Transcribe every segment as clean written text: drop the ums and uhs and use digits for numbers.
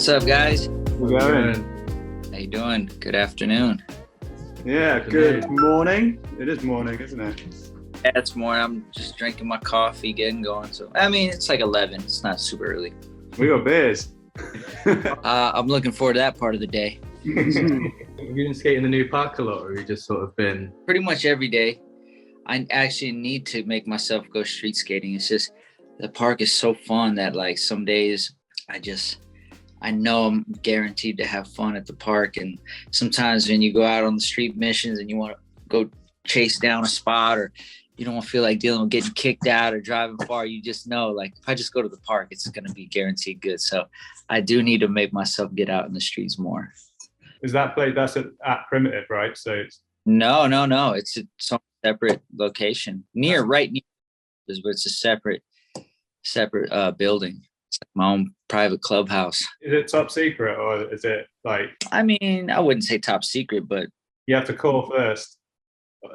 What's up, guys? How's it going? How you doing? Good afternoon. Yeah, good morning. It is morning, isn't it? Yeah, it's morning. I'm just drinking my coffee, getting going. So, I mean, it's like 11. It's not super early. We got beers. I'm looking forward to that part of the day. Have you been skating the new park a lot, or have you just sort of been? Pretty much every day. I actually need to make myself go street skating. It's just the park is so fun that like some days I know I'm guaranteed to have fun at the park. And sometimes when you go out on the street missions and you want to go chase down a spot, or you don't feel like dealing with getting kicked out or driving far, you just know, like, if I just go to the park, it's going to be guaranteed good. So I do need to make myself get out in the streets more. Is that place, that's at Primitive, right? So it's... No. It's a separate location right near, but it's a separate building. It's like my own private clubhouse. Is it top secret, or is it like... I mean, I wouldn't say top secret, but... You have to call first.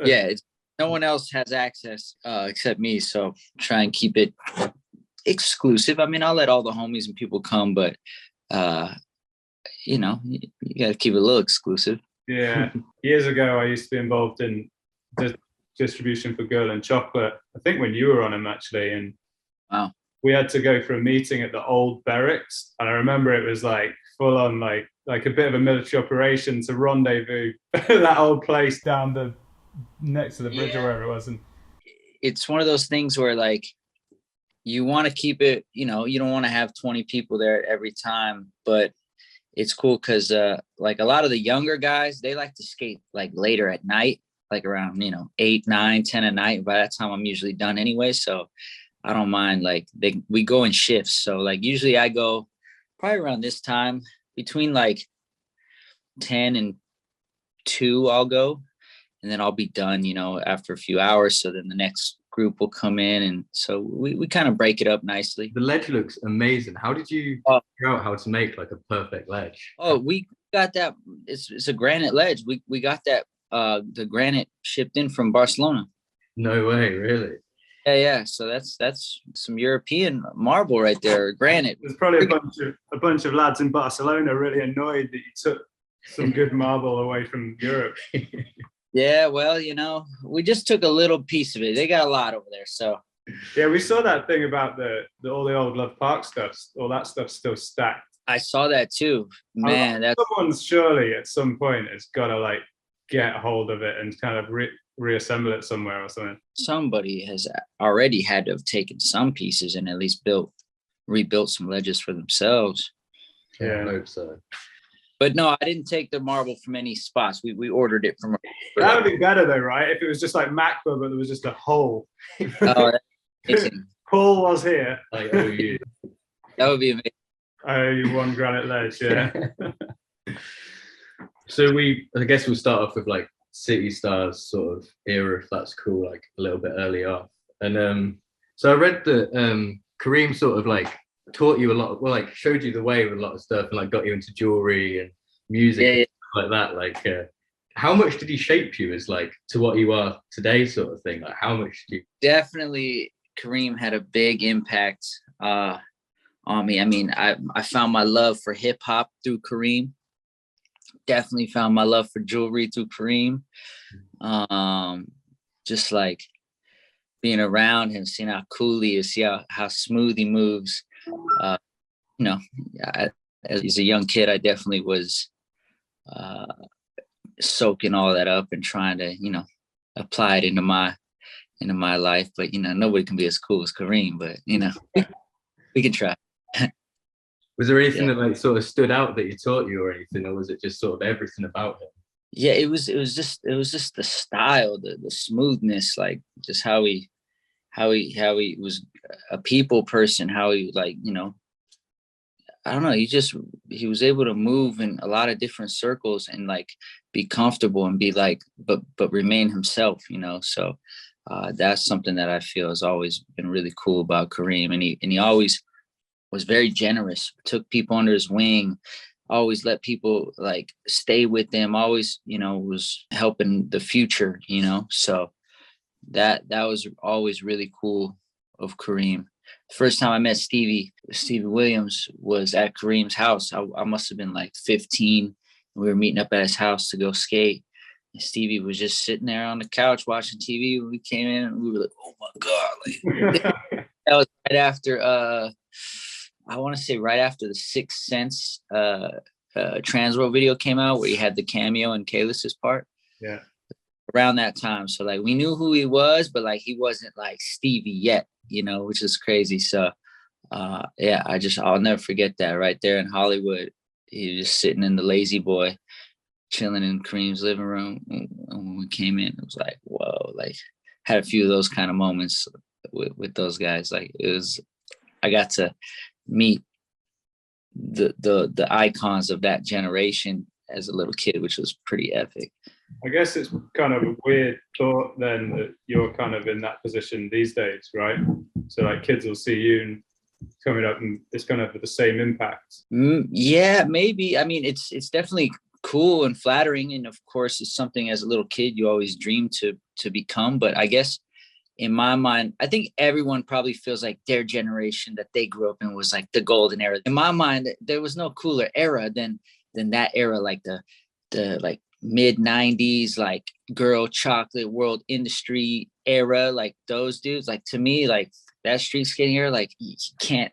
Yeah, no one else has access except me, so try and keep it exclusive. I mean, I'll let all the homies and people come, but you got to keep it a little exclusive. Yeah. Years ago, I used to be involved in distribution for Girl and Chocolate. I think when you were on them, actually, and wow. We had to go for a meeting at the old barracks, and I remember it was like full on, like a bit of a military operation to rendezvous that old place down next to the bridge, or wherever it was. And it's one of those things where, like, you want to keep it, you don't want to have 20 people there every time, but it's cool because like a lot of the younger guys, they like to skate like later at night, like around 8, 9, 10 at night. By that time I'm usually done anyway, so I don't mind. Like we go in shifts, so like usually I go probably around this time between like 10 and 2 I'll go, and then I'll be done after a few hours. So then the next group will come in, and so we kind of break it up nicely. The ledge looks amazing. How did you figure out how to make like a perfect ledge? Oh, we got that. It's a granite ledge. We got that the granite shipped in from Barcelona. No way, really? Yeah. So that's some European marble right there, granite. There's probably a bunch of lads in Barcelona really annoyed that you took some good marble away from Europe. Yeah, well, we just took a little piece of it. They got a lot over there, so. Yeah, we saw that thing about all the old Love Park stuff. All that stuff's still stacked. I saw that too, man. Someone's surely at some point has got to like get a hold of it and kind of reassemble it somewhere or something. Somebody has already had to have taken some pieces and at least rebuilt some ledges for themselves. Yeah, I hope so. But no, I didn't take the marble from any spots. We ordered it from. That would be better though, right? If it was just like Macba, but there was just a hole. Oh, that's amazing. Paul was here. Like, oh, you. That would be amazing. I owe you one granite ledge, yeah. So I guess we'll start off with like City Stars sort of era, if that's cool, like a little bit early off. And so I read that Kareem sort of like taught you a lot, like showed you the way with a lot of stuff, and like got you into jewelry and music and stuff like that. Like how much did he shape you as like to what you are today, sort of thing? Like how much did you... Definitely Kareem had a big impact on me. I mean, I found my love for hip hop through Kareem. Definitely found my love for jewelry through Kareem. Just like being around him, seeing how cool he is, see how smooth he moves. As a young kid, I definitely was soaking all that up and trying to, apply it into my life. But nobody can be as cool as Kareem. But we can try. Was there anything that like sort of stood out that he taught you, or anything, or was it just sort of everything about him? Yeah, it was just the style, the smoothness, like just how he was a people person, how he like, I don't know, he was able to move in a lot of different circles and like be comfortable and be like, but remain himself, so that's something that I feel has always been really cool about Kareem. And he always was very generous, took people under his wing, always let people like stay with them, always, was helping the future, so that was always really cool of Kareem. First time I met Stevie Williams was at Kareem's house. I must have been like 15. We were meeting up at his house to go skate. And Stevie was just sitting there on the couch watching TV. When we came in, and we were like, "Oh my god!" Like, that was right after. I want to say right after the Sixth Sense Transworld video came out, where he had the cameo in Kalis's part. Yeah. Around that time, so like we knew who he was, but like he wasn't like Stevie yet, you know, which is crazy. So yeah, I'll never forget that right there in Hollywood. He was just sitting in the Lazy Boy, chilling in Kareem's living room. And when we came in, it was like, whoa, like had a few of those kind of moments with those guys. Like it was, I got to meet the icons of that generation as a little kid, which was pretty epic. I guess it's kind of a weird thought then that you're kind of in that position these days, right? So like kids will see you and coming up and it's going to have the same impact. Yeah, maybe. I mean, it's definitely cool and flattering. And of course, it's something as a little kid you always dream to become. But I guess in my mind, I think everyone probably feels like their generation that they grew up in was like the golden era. In my mind, there was no cooler era than that era, like the like mid 90s, like Girl Chocolate World Industry era, like those dudes. Like to me, like that street skating era, like you can't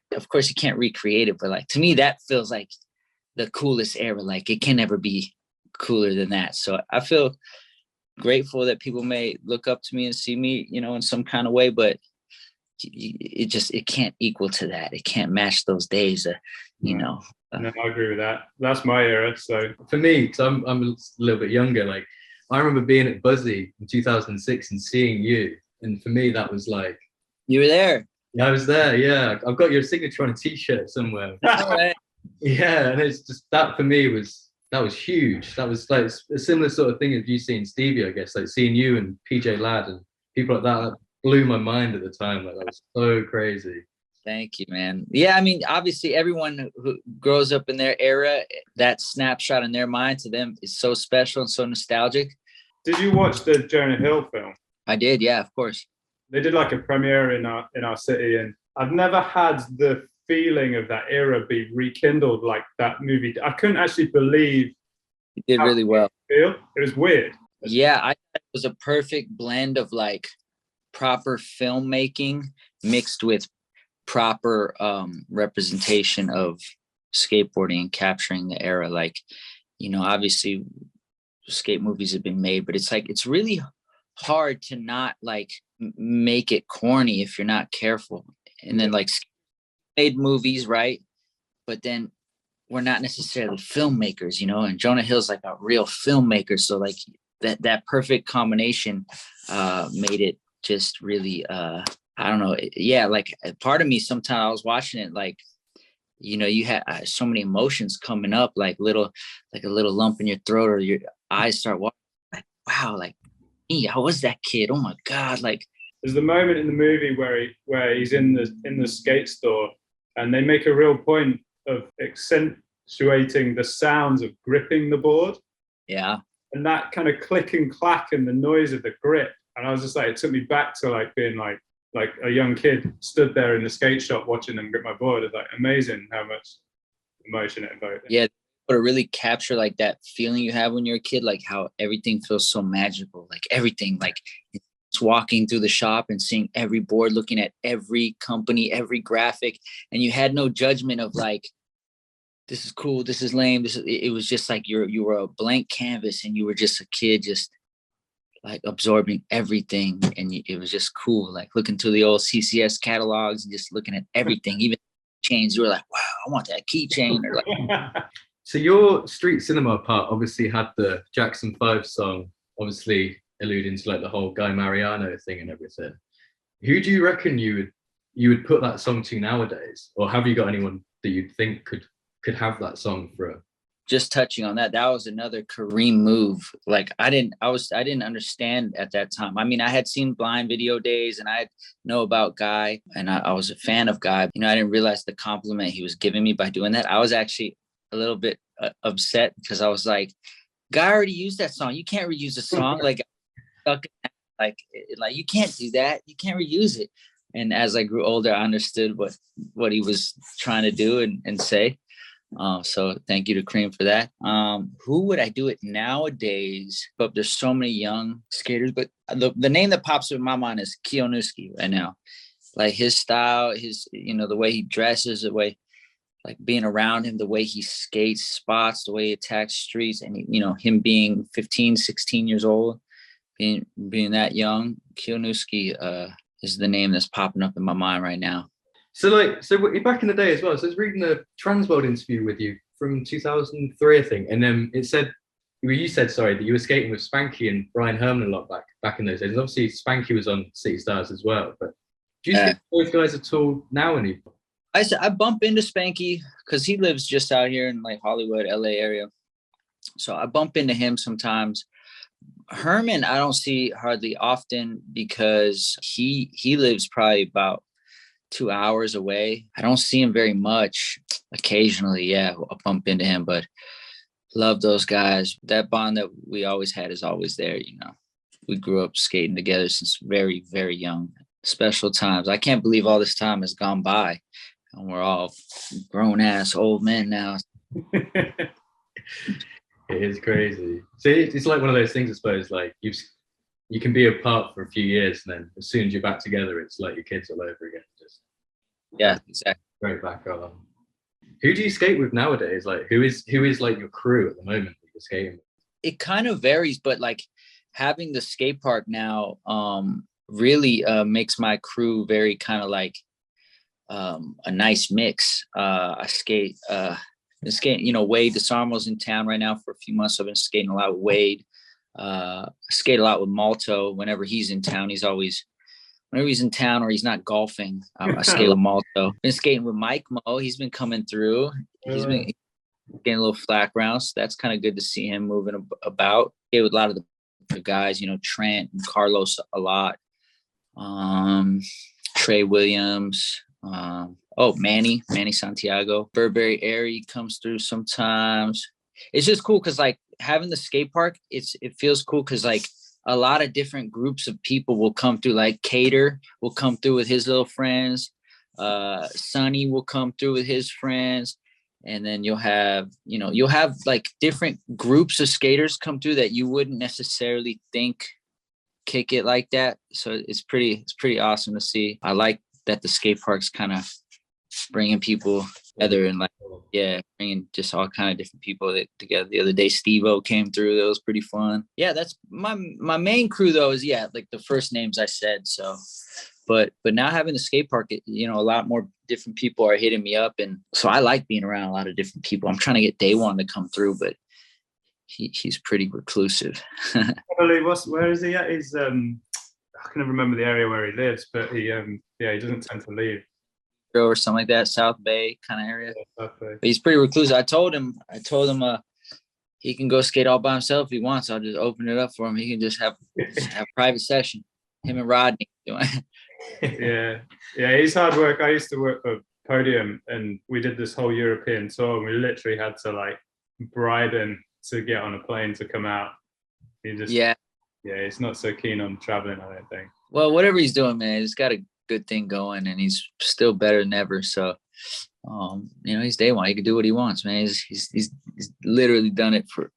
recreate it, but like to me that feels like the coolest era. Like it can never be cooler than that. So I feel grateful that people may look up to me and see me, you know, in some kind of way, but it can't equal to that. It can't match those days, you know. No, I agree with that. That's my era. So for me, because I'm a little bit younger, like I remember being at Buzzy in 2006 and seeing you, and for me that was like, you were there. Yeah, I was there. Yeah, I've got your signature on a T-shirt somewhere. Right. Yeah, and it's just that for me was huge. That was like a similar sort of thing as you seeing Stevie, I guess, like seeing you and PJ Ladd and people like that. That blew my mind at the time. Like that was so crazy. Thank you, man. Yeah, I mean, obviously everyone who grows up in their era, that snapshot in their mind to them is so special and so nostalgic. Did you watch the Jonah Hill film? I did, yeah, of course. They did like a premiere in our city, and I've never had the feeling of that era be rekindled like that movie. I couldn't actually believe it did really well. It was weird. Yeah, I thought it was a perfect blend of like proper filmmaking mixed with proper representation of skateboarding and capturing the era. Like, you know, obviously skate movies have been made, but it's like it's really hard to not like make it corny if you're not careful. And then like made movies, right? But then we're not necessarily filmmakers, you know, and Jonah Hill's like a real filmmaker. So like that perfect combination made it just really I don't know. Yeah, like part of me sometimes I was watching it like, you know, you had so many emotions coming up, like a little lump in your throat, or your eyes start watching like, wow, like me, I was that kid. Oh my God. Like there's the moment in the movie where he's in the skate store and they make a real point of accentuating the sounds of gripping the board. Yeah. And that kind of click and clack and the noise of the grip. And I was just like, it took me back to like being like a young kid stood there in the skate shop watching them grip my board. It's like amazing how much emotion it evoked. Yeah, but to really capture like that feeling you have when you're a kid, like how everything feels so magical, like everything, like it's walking through the shop and seeing every board, looking at every company, every graphic, and you had no judgment of like, this is cool, this is lame, it was just like you were a blank canvas and you were just a kid just like absorbing everything, and it was just cool, like looking through the old CCS catalogs and just looking at everything, even chains. You were like, wow, I want that keychain. Or like, so your street cinema part obviously had the Jackson 5 song, obviously alluding to like the whole Guy Mariano thing and everything. Who do you reckon you would put that song to nowadays, or have you got anyone that you'd think could have that song for a... Just touching on that was another Kareem move. Like I didn't understand at that time. I mean, I had seen Blind Video Days and I know about Guy, and I was a fan of Guy. You know, I didn't realize the compliment he was giving me by doing that. I was actually a little bit upset because I was like, Guy already used that song. You can't reuse a song. Like you can't do that. You can't reuse it. And as I grew older, I understood what he was trying to do and say. So thank you to Cream for that. Who would I do it nowadays? But there's so many young skaters, but the name that pops up in my mind is Kionuski right now. Like his style, the way he dresses, the way, like being around him, the way he skates spots, the way he attacks streets, and him being 15, 16 years old, being that young, Kionuski is the name that's popping up in my mind right now. So back in the day as well. So I was reading a Transworld interview with you from 2003, I think, and it said, you said, sorry, that you were skating with Spanky and Brian Herman a lot back in those days. And obviously Spanky was on City Stars as well, but do you skate both guys at all now anymore? I bump into Spanky because he lives just out here in like Hollywood, LA area. So I bump into him sometimes. Herman, I don't see hardly often because he lives probably about 2 hours away. I don't see him very much. Occasionally, yeah, I'll bump into him, but love those guys. That bond that we always had is always there. We grew up skating together since very, very young. Special times. I can't believe all this time has gone by and we're all grown ass old men now. It is crazy. So it's like one of those things, I suppose, like you can be apart for a few years and then as soon as you're back together, it's like your kids all over again. Just yeah, exactly. Right back on. Who do you skate with nowadays? Like who is like your crew at the moment that you're skating with? It kind of varies, but like having the skate park now really makes my crew very kind of like a nice mix. I skate been skating, Wade DeSarmo's in town right now for a few months. I've been skating a lot with Wade. Skate a lot with Malto whenever he's in town. Whenever he's in town or he's not golfing, I skate with Malto. Been skating with Mike Mo. He's been coming through. He's been getting a little flack round. So that's kind of good to see him moving about. Skate with a lot of the guys, Trent and Carlos a lot. Trey Williams. Manny Santiago. Burberry Airy comes through sometimes. It's just cool because like having the skate park, it feels cool because like a lot of different groups of people will come through. Like Cater will come through with his little friends. Sonny will come through with his friends. And then you'll have like different groups of skaters come through that you wouldn't necessarily think kick it like that. So it's pretty awesome to see. I like that the skate park's kind of bringing people together and like, yeah, bringing just all kind of different people together. The other day, Steve-O came through. That was pretty fun. Yeah, that's my main crew though is like the first names I said. So, but now having the skate park, a lot more different people are hitting me up. And so I like being around a lot of different people. I'm trying to get Day One to come through, but he's pretty reclusive. Where is he at? He's I can never remember the area where he lives, but he doesn't tend to leave. Or something like that, South Bay kind of area. Yeah, South Bay. But he's pretty reclusive. I told him he can go skate all by himself if he wants. I'll just open it up for him. He can just have a private session. Him and Rodney doing. Yeah, he's hard work. I used to work for Podium, and we did this whole European tour, and we literally had to like bribe him to get on a plane to come out. He's not so keen on traveling, I don't think. Well, whatever he's doing, man, he's got a good thing going, and he's still better than ever. So, he's Day One. He can do what he wants, man. He's literally done it for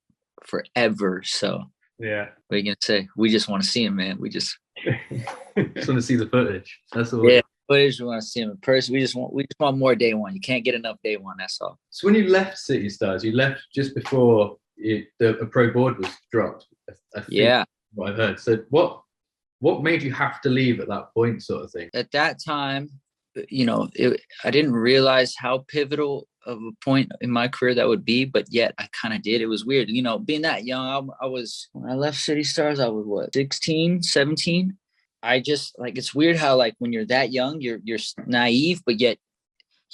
forever. So, yeah. What are you gonna say? We just want to see him, man. We just want to see the footage. That's all. Yeah, footage. We want to see him in person. We just want more Day One. You can't get enough Day One. That's all. So when you left City Stars, you left just before a pro board was dropped. I think, what I've heard. So what made you have to leave at that point, sort of thing? At that time, I didn't realize how pivotal of a point in my career that would be, but yet I kind of did. It was weird, being that young. I was, when I left City Stars, I was 16, 17. I just like, it's weird how like when you're that young, you're naive, but yet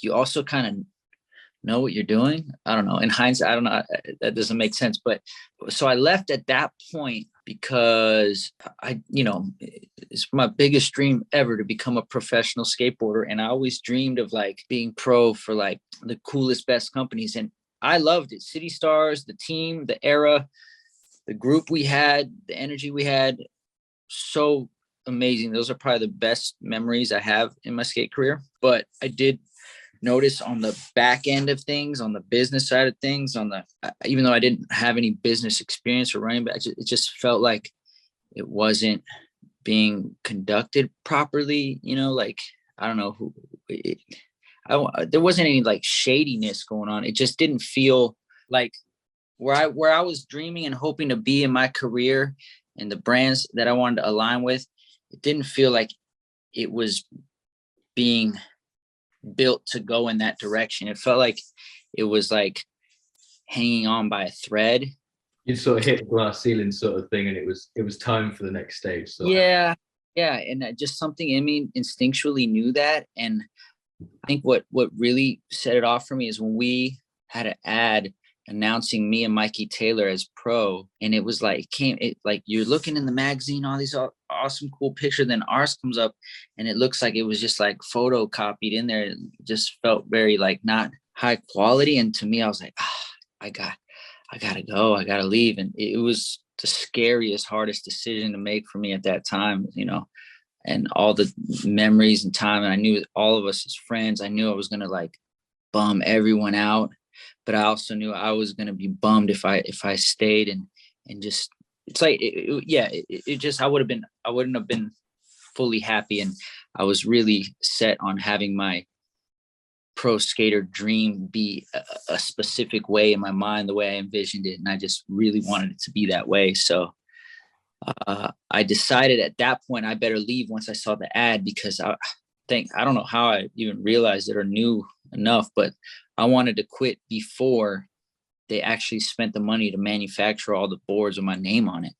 you also kind of know what you're doing. I don't know. In hindsight, I don't know. That doesn't make sense. But so I left at that point because it's my biggest dream ever to become a professional skateboarder. And I always dreamed of like being pro for like the coolest, best companies. And I loved it. City Stars, the team, the era, the group we had, the energy we had. So amazing. Those are probably the best memories I have in my skate career. But I did notice on the back end of things, on the business side of things, even though I didn't have any business experience or running, but it just felt like it wasn't being conducted properly. Like, I don't know there wasn't any like shadiness going on. It just didn't feel like where I was dreaming and hoping to be in my career and the brands that I wanted to align with. It didn't feel like it was being built to go in that direction. It felt like it was like hanging on by a thread. You sort of hit the glass ceiling sort of thing, and it was time for the next stage. So. Yeah. And just something in me instinctually knew that. And I think what really set it off for me is when we had an ad announcing me and Mikey Taylor as pro, and it was like you're looking in the magazine, all these awesome cool pictures, then ours comes up and it looks like it was just like photocopied in there. It just felt very like not high quality. And to me, I was like, I gotta go, I gotta leave. And it was the scariest, hardest decision to make for me at that time, and all the memories and time. And I knew all of us as friends, I knew I was gonna like bum everyone out, but I also knew I was gonna be bummed if I stayed and just, it's like, it just, I wouldn't have been fully happy. And I was really set on having my pro skater dream be a specific way in my mind, the way I envisioned it. And I just really wanted it to be that way. So I decided at that point I better leave once I saw the ad, because I don't know how I even realized it or knew enough, but I wanted to quit before they actually spent the money to manufacture all the boards with my name on it.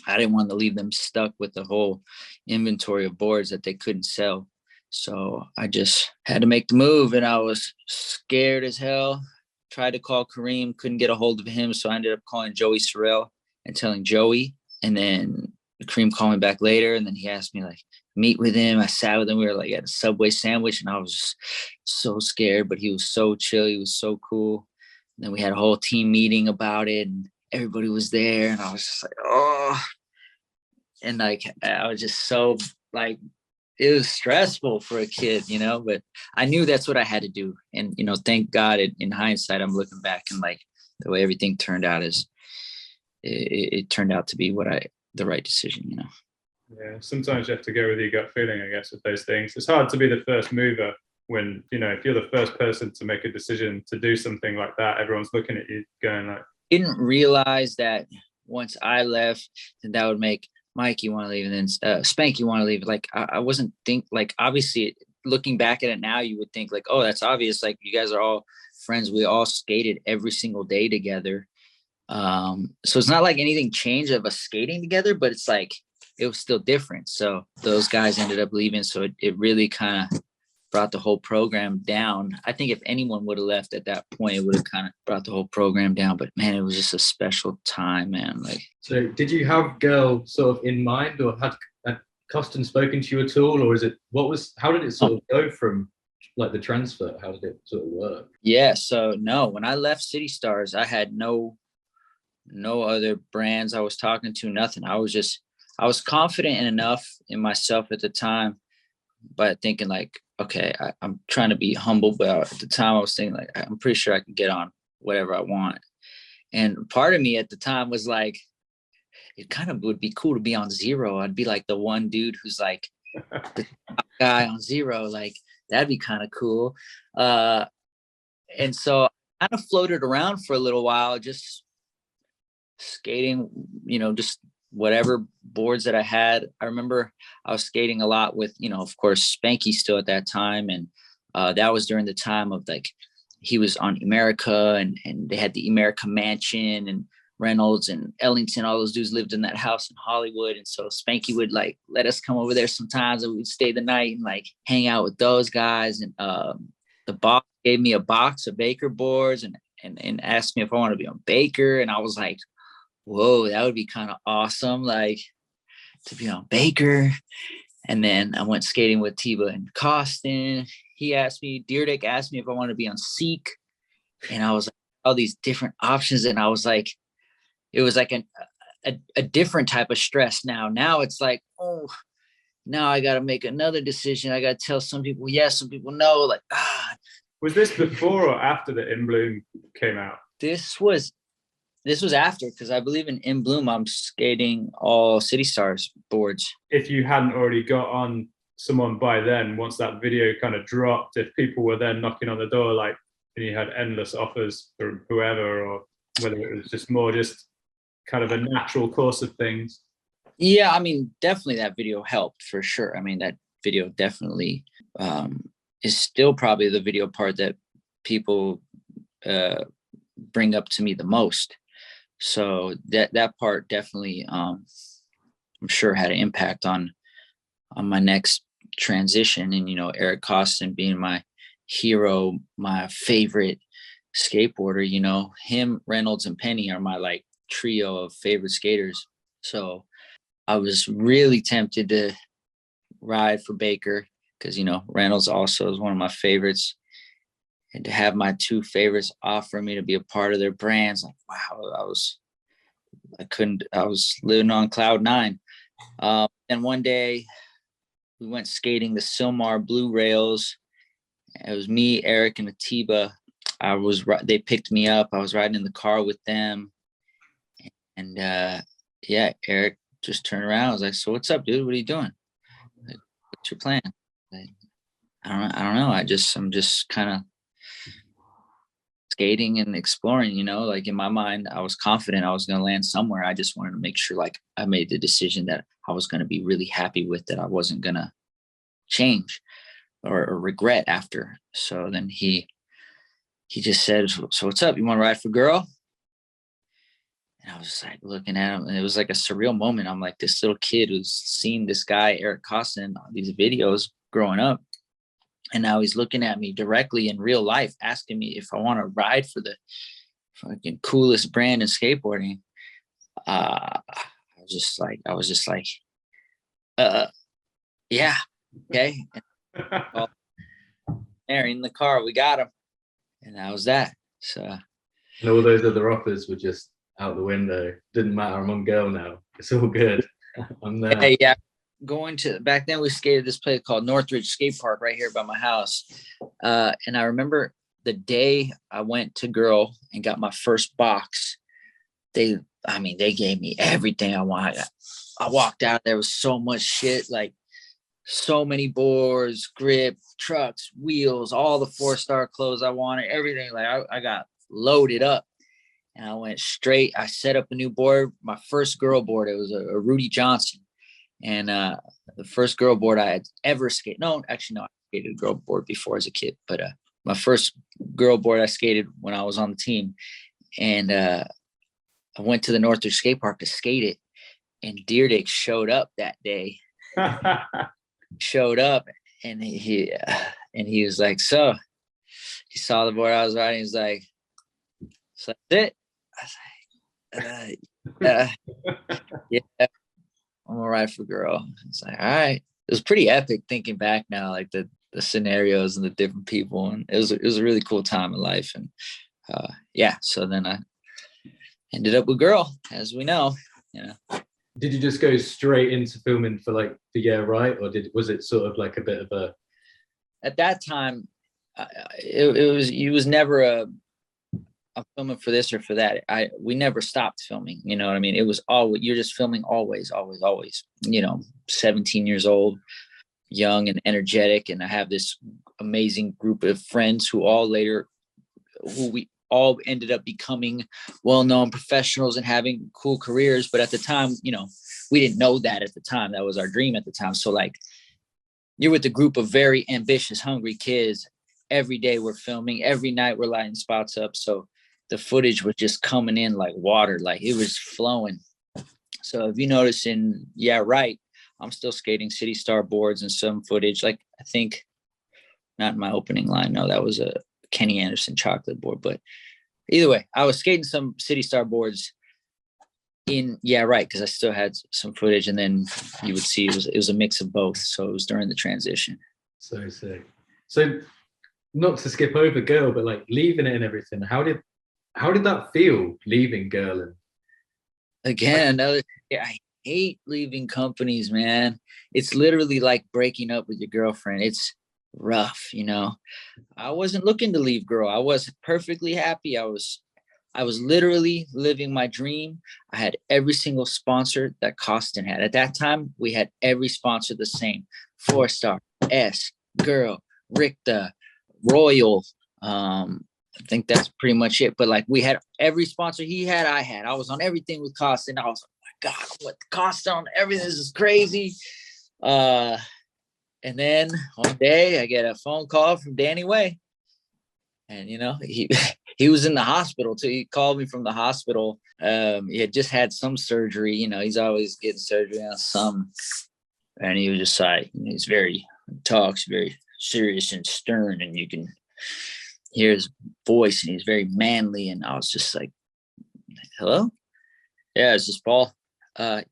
I didn't want to leave them stuck with the whole inventory of boards that they couldn't sell. So I just had to make the move, and I was scared as hell. Tried to call Kareem, couldn't get a hold of him. So I ended up calling Joey Sorrell and telling Joey, and then Kareem called me back later. And then he asked me like, meet with him. I sat with him. We were like at a Subway sandwich, and I was just so scared, but he was so chill. He was so cool. And then we had a whole team meeting about it, and everybody was there. And I was just like, oh, and like, I was just so like, it was stressful for a kid, but I knew that's what I had to do. And, thank God in hindsight, I'm looking back and like the way everything turned out is it turned out to be the right decision, Yeah, sometimes you have to go with your gut feeling, I guess, with those things. It's hard to be the first mover when, if you're the first person to make a decision to do something like that, everyone's looking at you going like. Didn't realize that once I left, then that would make Mike, you want to leave, and then Spank, you want to leave. Like I wasn't obviously looking back at it now, you would think like, oh, that's obvious. Like you guys are all friends. We all skated every single day together. So it's not like anything changed of us skating together, but it's like, it was still different. So those guys ended up leaving. So it really kind of brought the whole program down. I think if anyone would have left at that point, it would have kind of brought the whole program down. But man, it was just a special time, man. Like, so did you have Girl sort of in mind, or had Costin spoken to you at all, or how did it sort of go from like the transfer? How did it sort of work? Yeah, so no, when I left City Stars, I had no other brands I was talking to, nothing. I was confident enough in myself at the time, but thinking like, okay, I'm trying to be humble, but at the time I was thinking like, I'm pretty sure I can get on whatever I want. And part of me at the time was like, it kind of would be cool to be on Zero. I'd be like the one dude who's like the top guy on Zero. Like that'd be kind of cool. And so I kind of floated around for a little while, just skating, just whatever boards that I had. I remember I was skating a lot with, of course, Spanky still at that time. And that was during the time of like, he was on America and they had the America Mansion, and Reynolds and Ellington, all those dudes lived in that house in Hollywood. And so Spanky would like let us come over there sometimes, and we'd stay the night and like hang out with those guys. And the boss gave me a box of Baker boards and asked me if I want to be on Baker. And I was like, whoa, that would be kind of awesome, like to be on Baker. And then I went skating with Tiba and Costin. Deerdick asked me if I want to be on Seek. And I was like, all these different options. And I was like, it was like a different type of stress now. Now it's like, oh, now I got to make another decision. I got to tell some people yes, some people no. Like, Was this before or after the In Bloom came out? This was after, because I believe in Bloom I'm skating all City Stars boards. If you hadn't already got on someone by then, once that video kind of dropped, if people were then knocking on the door, like, and you had endless offers from whoever, or whether it was just more just kind of a natural course of things. Yeah, I mean, definitely that video helped for sure. I mean, that video definitely is still probably the video part that people bring up to me the most. So that part definitely, I'm sure, had an impact on my next transition. And, you know, Eric Costin being my hero, my favorite skateboarder, you know, him, Reynolds, and Penny are my like trio of favorite skaters. So I was really tempted to ride for Baker because, you know, Reynolds also is one of my favorites. And to have my two favorites offer me to be a part of their brands, like, wow, I was living on cloud nine. And one day we went skating the Silmar Blue Rails. It was me, Eric, and Atiba. They picked me up. I was riding in the car with them. And yeah, Eric just turned around. I was like, so what's up, dude? What are you doing? Like, what's your plan? Like, I don't know. I'm just kind of skating and exploring, you know, like in my mind, I was confident I was going to land somewhere. I just wanted to make sure like I made the decision that I was going to be really happy with, that I wasn't going to change or regret after. So then he just said, so what's up? You want to ride for Girl? And I was just like looking at him, and it was like a surreal moment. I'm like this little kid who's seen this guy, Eric Costin, these videos growing up. And now he's looking at me directly in real life, asking me if I want to ride for the fucking coolest brand in skateboarding. I was just like, yeah, okay. Well, there in the car, we got him, and that was that. So, and all those other offers were just out the window. Didn't matter. I'm on Girl now. It's all good. I'm there. Yeah. Back then we skated this place called Northridge Skate Park right here by my house. And I remember the day I went to Girl and got my first box, they gave me everything I wanted. I walked out, there was so much shit, like so many boards, grip, trucks, wheels, all the 4-star clothes I wanted, everything. Like I got loaded up and I went straight. I set up a new board, my first Girl board. It was a Rudy Johnson. And the first Girl board I had ever skated. No, actually, no, I skated a Girl board before as a kid. But my first Girl board I skated when I was on the team. And I went to the Northridge Skate Park to skate it. And Deerdick showed up that day. Showed up, and he was like, so he saw the board I was riding. He's like, so that's it. I was like, yeah. I'm gonna ride for Girl. It's like, all right. It was pretty epic thinking back now, like the scenarios and the different people, and it was a really cool time in life. And yeah, so then I ended up with Girl, as we know. You know. Did you just go straight into filming for like the Yeah Right, or was it sort of like a bit of a? At that time, it was never I'm filming for this or for that. We never stopped filming. You know what I mean? It was always, you're just filming always, always, always. You know, 17 years old, young and energetic, and I have this amazing group of friends who we all ended up becoming well-known professionals and having cool careers. But at the time, you know, we didn't know that at the time. That was our dream at the time. So like, you're with a group of very ambitious, hungry kids. Every day we're filming. Every night we're lighting spots up. So the footage was just coming in like water, like it was flowing. So if you notice in Yeah Right, I'm still skating City Star boards and some footage. Like I think not in my opening line. No, that was a Kenny Anderson chocolate board. But either way, I was skating some City Star boards in Yeah Right, because I still had some footage, and then you would see it was a mix of both. So it was during the transition. So sick. So not to skip over Girl, but like leaving it and everything, how did that feel, leaving Girl? And again, another, hate leaving companies, man. It's literally like breaking up with your girlfriend. It's rough, you know. I wasn't looking to leave, girl. I was perfectly happy. I was literally living my dream. I had every single sponsor that Costin had. At that time, we had every sponsor the same. 4-Star, S, Girl, Richta, Royal. I think that's pretty much it. But like we had every sponsor he had, I had. I was on everything with Costin. I was like, oh my God, what the cost on everything? This is crazy. And then one day I get a phone call from Danny Way. And you know, he was in the hospital too. He called me from the hospital. He had just had some surgery, you know, he's always getting surgery on some. And he was just like, he's talks very serious and stern, and you can hear his voice, and he's very manly. And I was just like, hello? Yeah, is this Paul?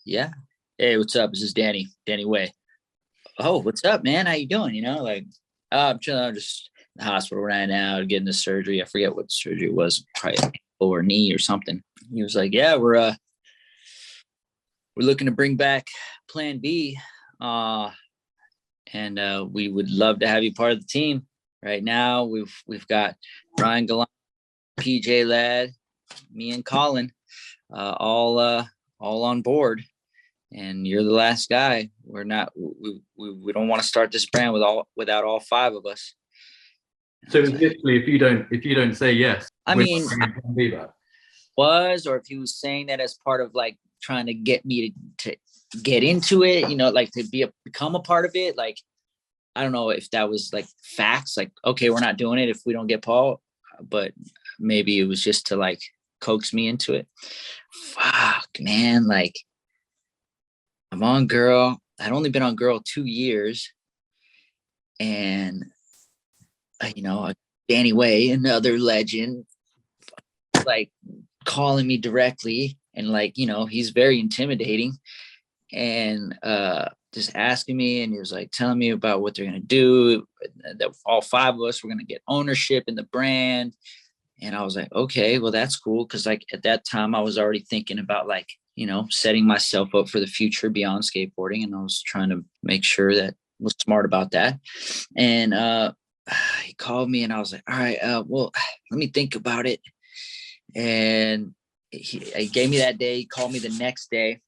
Yeah. Hey, what's up? This is Danny Way. Oh, what's up, man? How you doing? You know, like, I'm chilling. I'm just in the hospital right now getting the surgery. I forget what surgery it was, probably ankle or knee or something. He was like, yeah, we're looking to bring back Plan B. And we would love to have you part of the team. Right now, we've got Brian Gallant, PJ Ladd, me and Colin, all on board. And you're the last guy. We don't want to start this brand without all 5 of us. So literally, if you don't say yes, I mean, or if he was saying that as part of like trying to get me to get into it, you know, like to become a part of it, like. I don't know if that was like facts, like, okay, we're not doing it if we don't get Paul, but maybe it was just to like coax me into it. Fuck, man. Like, I'm on Girl. I'd only been on Girl 2 years. And, you know, Danny Way, another legend, like calling me directly. And like, you know, he's very intimidating. And, just asking me, and he was like telling me about what they're going to do, that all 5 of us were going to get ownership in the brand. And I was like, okay, well, that's cool. Cause like at that time I was already thinking about like, you know, setting myself up for the future beyond skateboarding. And I was trying to make sure that I was smart about that. And he called me and I was like, all right, well, let me think about it. And he gave me that day. He called me the next day.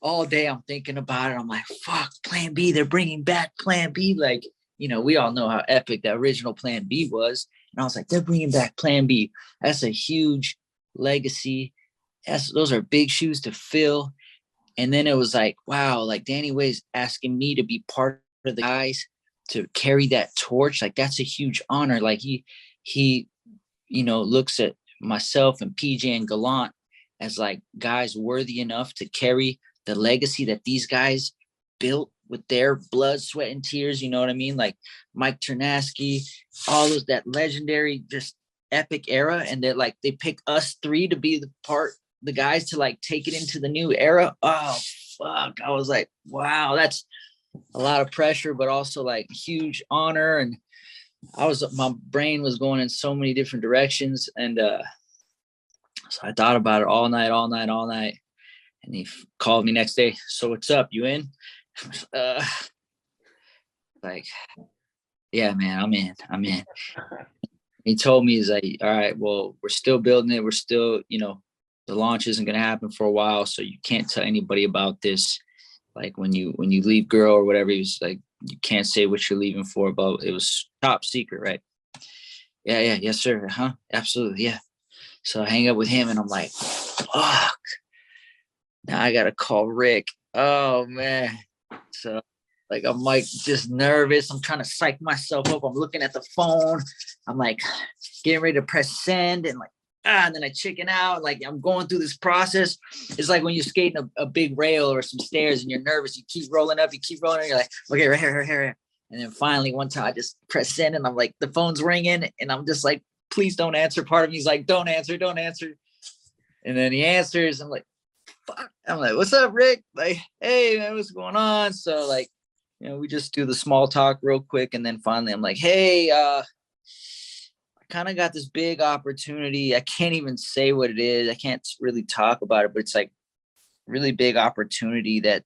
All day I'm thinking about it. I'm like, fuck, Plan B. They're bringing back Plan B. Like, you know, we all know how epic the original Plan B was. And I was like, they're bringing back Plan B. That's a huge legacy. Those are big shoes to fill. And then it was like, wow, like Danny Way's asking me to be part of the guys to carry that torch. Like, that's a huge honor. Like he, you know, looks at myself and PJ and Gallant as like guys worthy enough to carry the legacy that these guys built with their blood, sweat, and tears. You know what I mean? Like Mike Ternasky, all of that legendary, just epic era. And they're like, they pick us 3 to be the guys to like take it into the new era. Oh, fuck. I was like, wow, that's a lot of pressure, but also like huge honor. And my brain was going in so many different directions. And so I thought about it all night. And he called me next day. So what's up? You in? Like, yeah, man, I'm in. He told me, he's like, all right, well, we're still building it. We're still, you know, the launch isn't going to happen for a while. So you can't tell anybody about this. Like when you leave Girl or whatever, he was like, you can't say what you're leaving for, but it was top secret, right? Yeah. Yes, sir. Huh? Absolutely. Yeah. So I hang up with him and I'm like, fuck. Now I got to call Rick. Oh, man. So, like, I'm, like, just nervous. I'm trying to psych myself up. I'm looking at the phone. I'm, like, getting ready to press send and, like, and then I chicken out. Like, I'm going through this process. It's like when you're skating a big rail or some stairs and you're nervous. You keep rolling up. You're like, okay, right here. And then finally one time I just press send and I'm like, the phone's ringing. And I'm just like, please don't answer. Part of me is like, don't answer. And then he answers. I'm like, fuck. I'm like, what's up, Rick? Like, hey, man, what's going on? So, like, you know, we just do the small talk real quick. And then finally I'm like, hey, I kind of got this big opportunity. I can't even say what it is. I can't really talk about it, but it's like really big opportunity that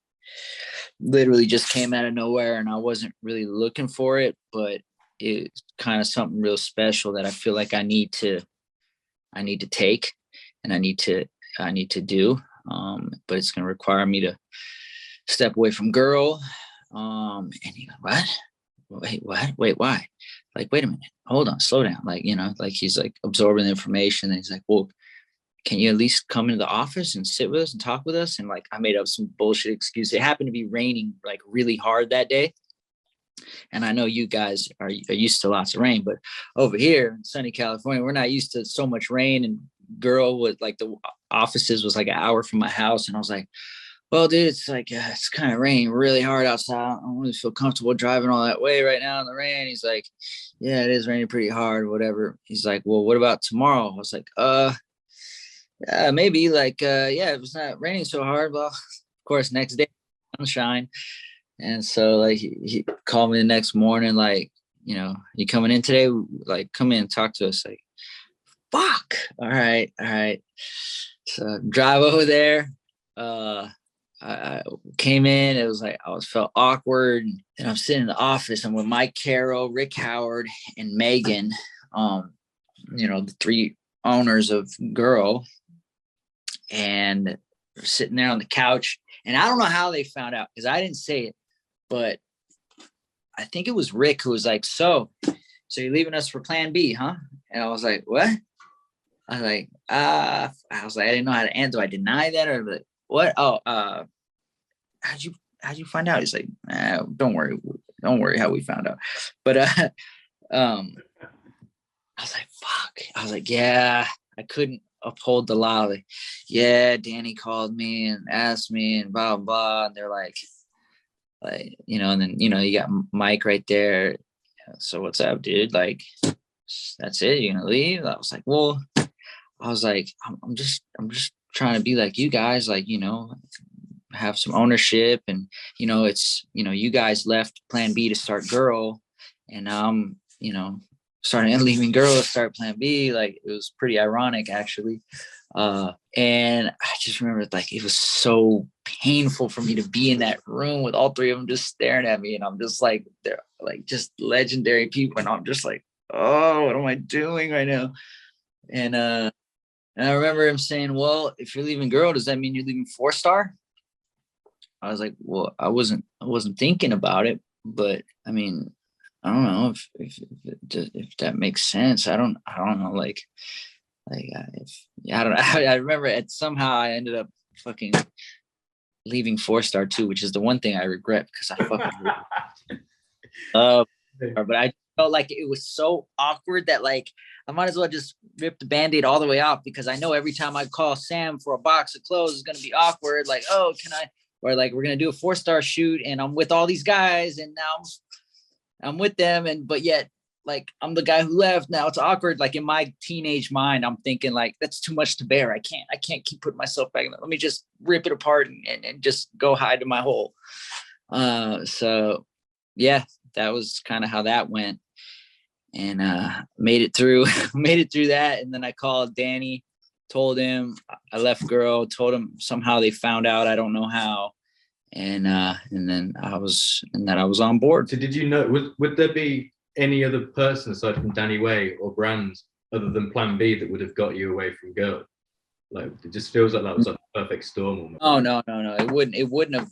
literally just came out of nowhere, and I wasn't really looking for it, but it's kind of something real special that I feel like I need to take, and I need to do. But it's going to require me to step away from Girl. And he goes, what? Wait, why? Like, wait a minute, hold on, slow down. Like, like he's like absorbing the information. And he's like, well, can you at least come into the office and sit with us and talk with us? And like, I made up some bullshit excuse. It happened to be raining like really hard that day. And I know you guys are used to lots of rain, but over here in sunny California, we're not used to so much rain. And Girl was like, the offices was like an hour from my house. And I was like, well, dude, it's like, it's kind of raining really hard outside. I don't really feel comfortable driving all that way right now in the rain. He's like, yeah, it is raining pretty hard, whatever. He's like, well, what about tomorrow? I was like, maybe, like, yeah, if it's not raining so hard. Well, of course, next day, sunshine. And so like he called me the next morning, like, you coming in today? Like, come in and talk to us. Like, fuck. All right. So drive over there. I came in. It was like felt awkward, and I'm sitting in the office. I'm with Mike Carroll, Rick Howard, and Megan. The three owners of Girl, and we're sitting there on the couch. And I don't know how they found out, because I didn't say it, but I think it was Rick who was like, so you're leaving us for Plan B, huh? And I was like, what? I was like, I didn't know how to answer. Do I deny that, or like, what? Oh, how'd you find out? He's like, don't worry how we found out. But I was like, fuck. I was like, yeah, I couldn't uphold the lie. Like, yeah, Danny called me and asked me and blah blah. And they're like, and then you got Mike right there. So what's up, dude? Like, that's it? You gonna leave? I was like, well, I'm just trying to be like you guys, like, have some ownership, and it's you guys left Plan B to start Girl, and I'm starting and leaving Girl to start Plan B. Like, it was pretty ironic, actually. And I just remember, like, it was so painful for me to be in that room with all three of them just staring at me, and I'm just like, they're like just legendary people, and I'm just like, oh, what am I doing right now? And I remember him saying, well, if you're leaving Girl, does that mean you're leaving 4-Star? I was like, well, I wasn't thinking about it, but I mean, I don't know if that makes sense. I don't know. Like, I don't know. I remember somehow I ended up fucking leaving 4-Star too, which is the one thing I regret, because I fucking but I felt like it was so awkward that, like, I might as well just rip the Band-Aid all the way off, because I know every time I call Sam for a box of clothes, it's going to be awkward. Like, oh, can I, or like, we're going to do a 4-Star shoot and I'm with all these guys, and now I'm with them. But yet, like, I'm the guy who left. Now it's awkward. Like, in my teenage mind, I'm thinking, like, that's too much to bear. I can't keep putting myself back in there. Let me just rip it apart and just go hide in my hole. So yeah, that was kind of how that went. And made it through that. And then I called Danny, told him I left Girl, told him somehow they found out, I don't know how. And then I was on board. So did you know, would there be any other person aside from Danny Way or brands other than Plan B that would have got you away from Girl? Like, it just feels like that was like a perfect storm almost. Oh, no. It wouldn't have.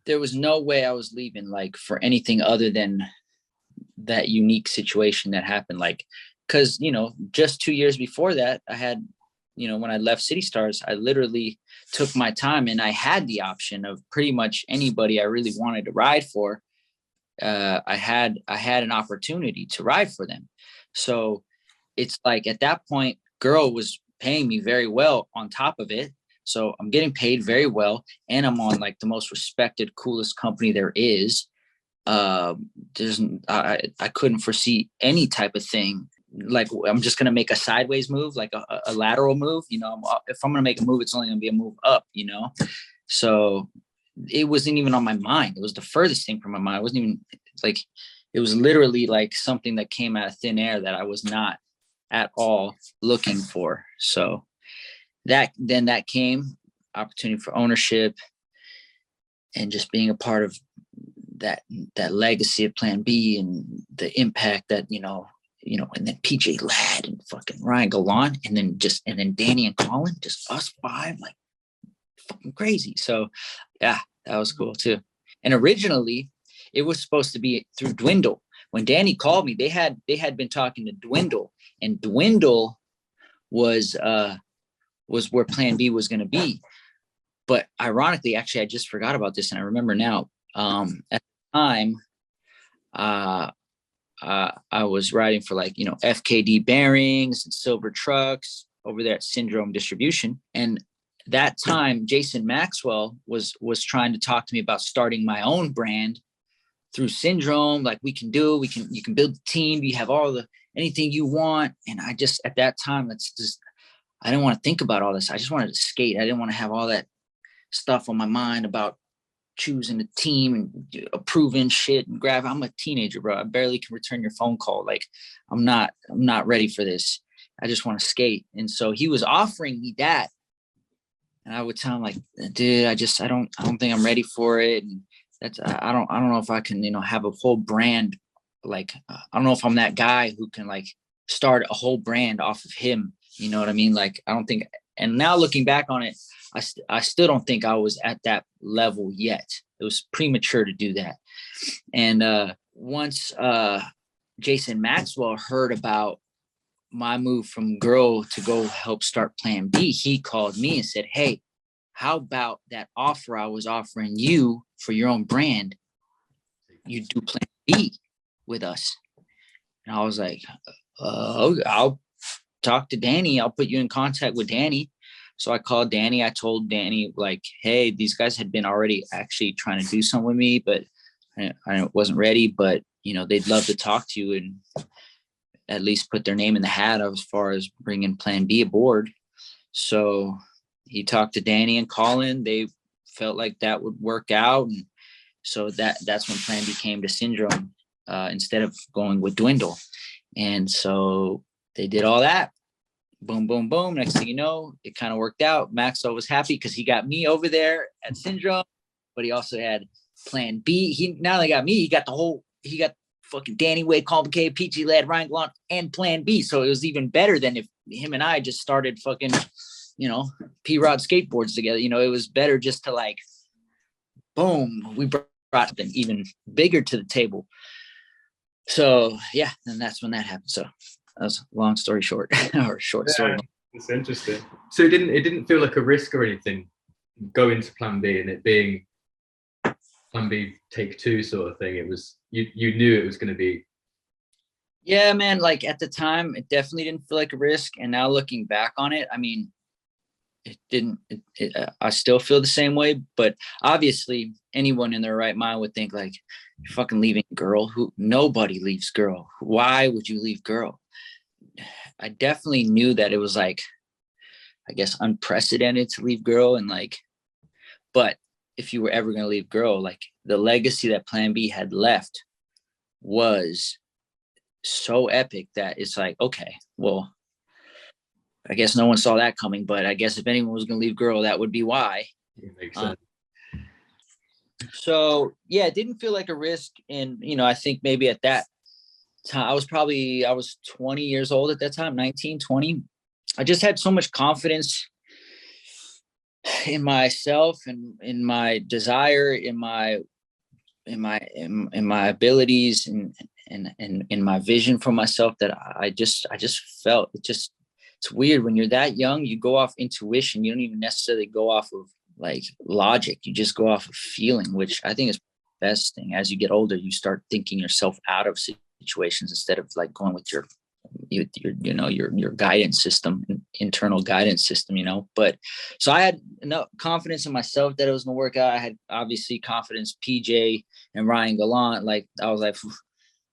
There was no way I was leaving, like, for anything other than that unique situation that happened. Like, because just 2 years before that, I had, when I left City Stars, I literally took my time, and I had the option of pretty much anybody I really wanted to ride for. I had an opportunity to ride for them. So it's like, at that point, Girl was paying me very well on top of it. So I'm getting paid very well, and I'm on, like, the most respected, coolest company there is. I couldn't foresee any type of thing. Like, I'm just going to make a sideways move, like a lateral move. If I'm going to make a move, it's only going to be a move up, So it wasn't even on my mind. It was the furthest thing from my mind. It wasn't even like, it was literally like something that came out of thin air that I was not at all looking for. So that came, opportunity for ownership and just being a part of that legacy of Plan B and the impact that, and then PJ Ladd and fucking Ryan Gallant, and then Danny and Colin, just us five, like fucking crazy. So yeah, that was cool too. And originally it was supposed to be through Dwindle. When Danny called me, they had been talking to Dwindle, and Dwindle was where Plan B was going to be. But ironically, actually, I just forgot about this, and I remember now. At the time, I was riding for FKD bearings and silver trucks over there at Syndrome Distribution, and that time Jason Maxwell was trying to talk to me about starting my own brand through Syndrome. Like, you can build the team, you have anything you want. And I just, at that time, I didn't want to think about all this. I just wanted to skate. I didn't want to have all that stuff on my mind about choosing a team and approving shit and grab. I'm a teenager, bro. I barely can return your phone call. Like, I'm not ready for this. I just want to skate. And so he was offering me that. And I would tell him, like, dude, I don't think I'm ready for it. And I don't know if I can, have a whole brand. Like, I don't know if I'm that guy who can like start a whole brand off of him. You know what I mean? Like, I don't think, and now looking back on it, I still don't think I was at that level yet. It was premature to do that. And once Jason Maxwell heard about my move from Girl to go help start Plan B, he called me and said, hey, how about that offer I was offering you for your own brand? You do Plan B with us. And I was like, I'll talk to Danny. I'll put you in contact with Danny. So I called Danny. I told Danny, like, hey, these guys had been already actually trying to do something with me, but I wasn't ready. But, they'd love to talk to you and at least put their name in the hat as far as bringing Plan B aboard. So he talked to Danny and Colin. They felt like that would work out. And so that's when Plan B came to Syndrome instead of going with Dwindle. And so they did all that. Boom, boom, boom. Next thing you know, it kind of worked out. Maxwell was happy because he got me over there at Syndrome, but he also had Plan B. He not only got me, he got fucking Danny Wade, Colin McKay, PG Ladd, Ryan Gallant, and Plan B. So it was even better than if him and I just started fucking, P-Rod Skateboards together. It was better just to like, boom, we brought them even bigger to the table. So yeah, and that's when that happened. So that was a long story short, or short story. It's interesting. So it didn't feel like a risk or anything going to Plan B and it being Plan B take two sort of thing. It was, you knew it was going to be. Yeah, man. Like at the time, it definitely didn't feel like a risk. And now looking back on it, I mean, it didn't, I still feel the same way, but obviously anyone in their right mind would think like, you're fucking leaving Girl. Nobody leaves Girl. Why would you leave Girl? I definitely knew that it was like, I guess, unprecedented to leave Girl. And like, but if you were ever going to leave Girl, like the legacy that Plan B had left was so epic that it's like, okay, well, I guess no one saw that coming, but I guess if anyone was going to leave Girl, that would be why. It makes sense. So yeah, it didn't feel like a risk. And, I think maybe at that time, I was 20 years old at that time, 19, 20. I just had so much confidence in myself and in my desire, in my abilities and in my vision for myself that I just felt it's weird when you're that young, you go off intuition. You don't even necessarily go off of like logic. You just go off of feeling, which I think is the best thing. As you get older, you start thinking yourself out of situations instead of like going with your guidance system, internal guidance system, but so I had enough confidence in myself that it was going to work out. I had obviously confidence, PJ and Ryan Gallant. Like I was like,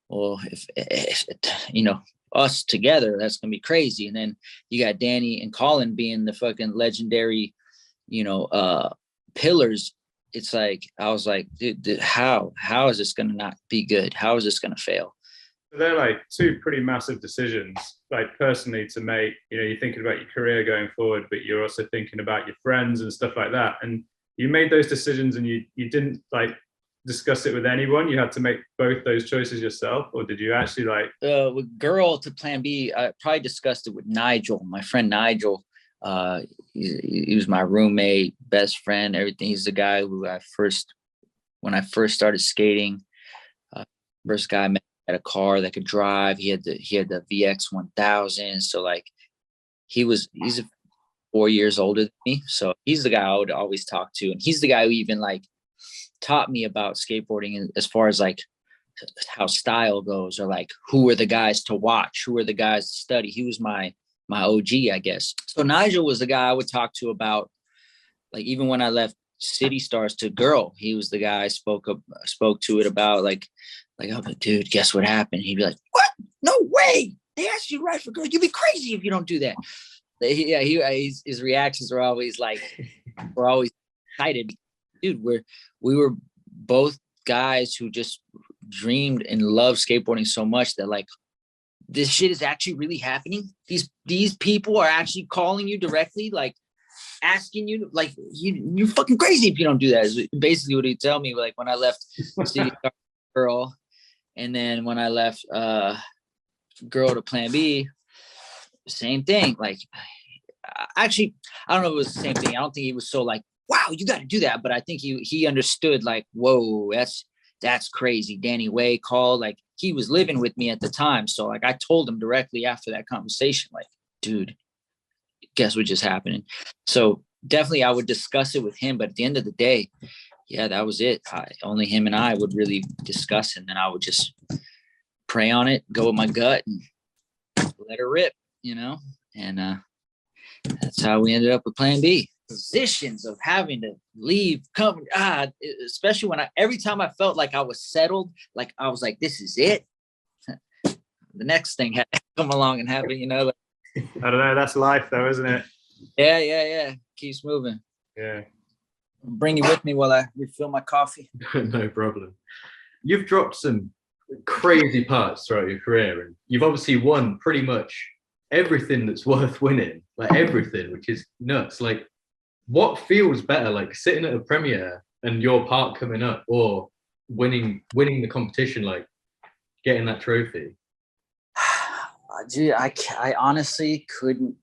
well, if us together, that's going to be crazy. And then you got Danny and Colin being the fucking legendary, pillars. It's like, I was like, dude, how is this going to not be good? How is this going to fail? They're like two pretty massive decisions, like personally to make. You know, you're thinking about your career going forward, but you're also thinking about your friends and stuff like that. And you made those decisions, and you didn't like discuss it with anyone. You had to make both those choices yourself, or did you actually like? With Girl to Plan B, I probably discussed it with Nigel, my friend Nigel. He was my roommate, best friend, everything. He's the guy who when I first started skating, first guy I met had a car that could drive. He had the VX 1000. So like he's 4 years older than me. So he's the guy I would always talk to. And he's the guy who even like taught me about skateboarding as far as like how style goes, or like who are the guys to watch, who are the guys to study. He was my OG, I guess. So Nigel was the guy I would talk to about, like, even when I left City Stars to Girl, he was the guy I spoke to it about, like, oh, but dude, guess what happened? He'd be like, what? No way. They asked you to ride for Girl. You'd be crazy if you don't do that. His reactions were always like, we're always excited. Dude, we were both guys who just dreamed and loved skateboarding so much that like, this shit is actually really happening. These people are actually calling you directly, like asking you, like, you're fucking crazy if you don't do that, is basically what he'd tell me. Like when I left City Girl, and then when I left Girl to Plan B, same thing. Like, actually, I don't know if it was the same thing. I don't think he was so like, wow, you got to do that. But I think he understood, like, whoa, that's crazy. Danny Way called, like, he was living with me at the time. So like I told him directly after that conversation, like, dude, guess what just happened? So definitely I would discuss it with him. But at the end of the day, yeah, that was it. Only him and I would really discuss it. And then I would just pray on it, go with my gut, and let her rip, you know? And that's how we ended up with Plan B. Positions of having to leave, especially when every time I felt like I was settled, like I was like, this is it. The next thing had to come along and happen, you know? Like, I don't know. That's life, though, isn't it? Yeah. Keeps moving. Yeah. Bring you with me while I refill my coffee. No problem. You've dropped some crazy parts throughout your career, and you've obviously won pretty much everything that's worth winning, like everything, which is nuts. Like, what feels better, like sitting at a premiere and your part coming up, or winning the competition, like getting that trophy? Dude, I honestly couldn't.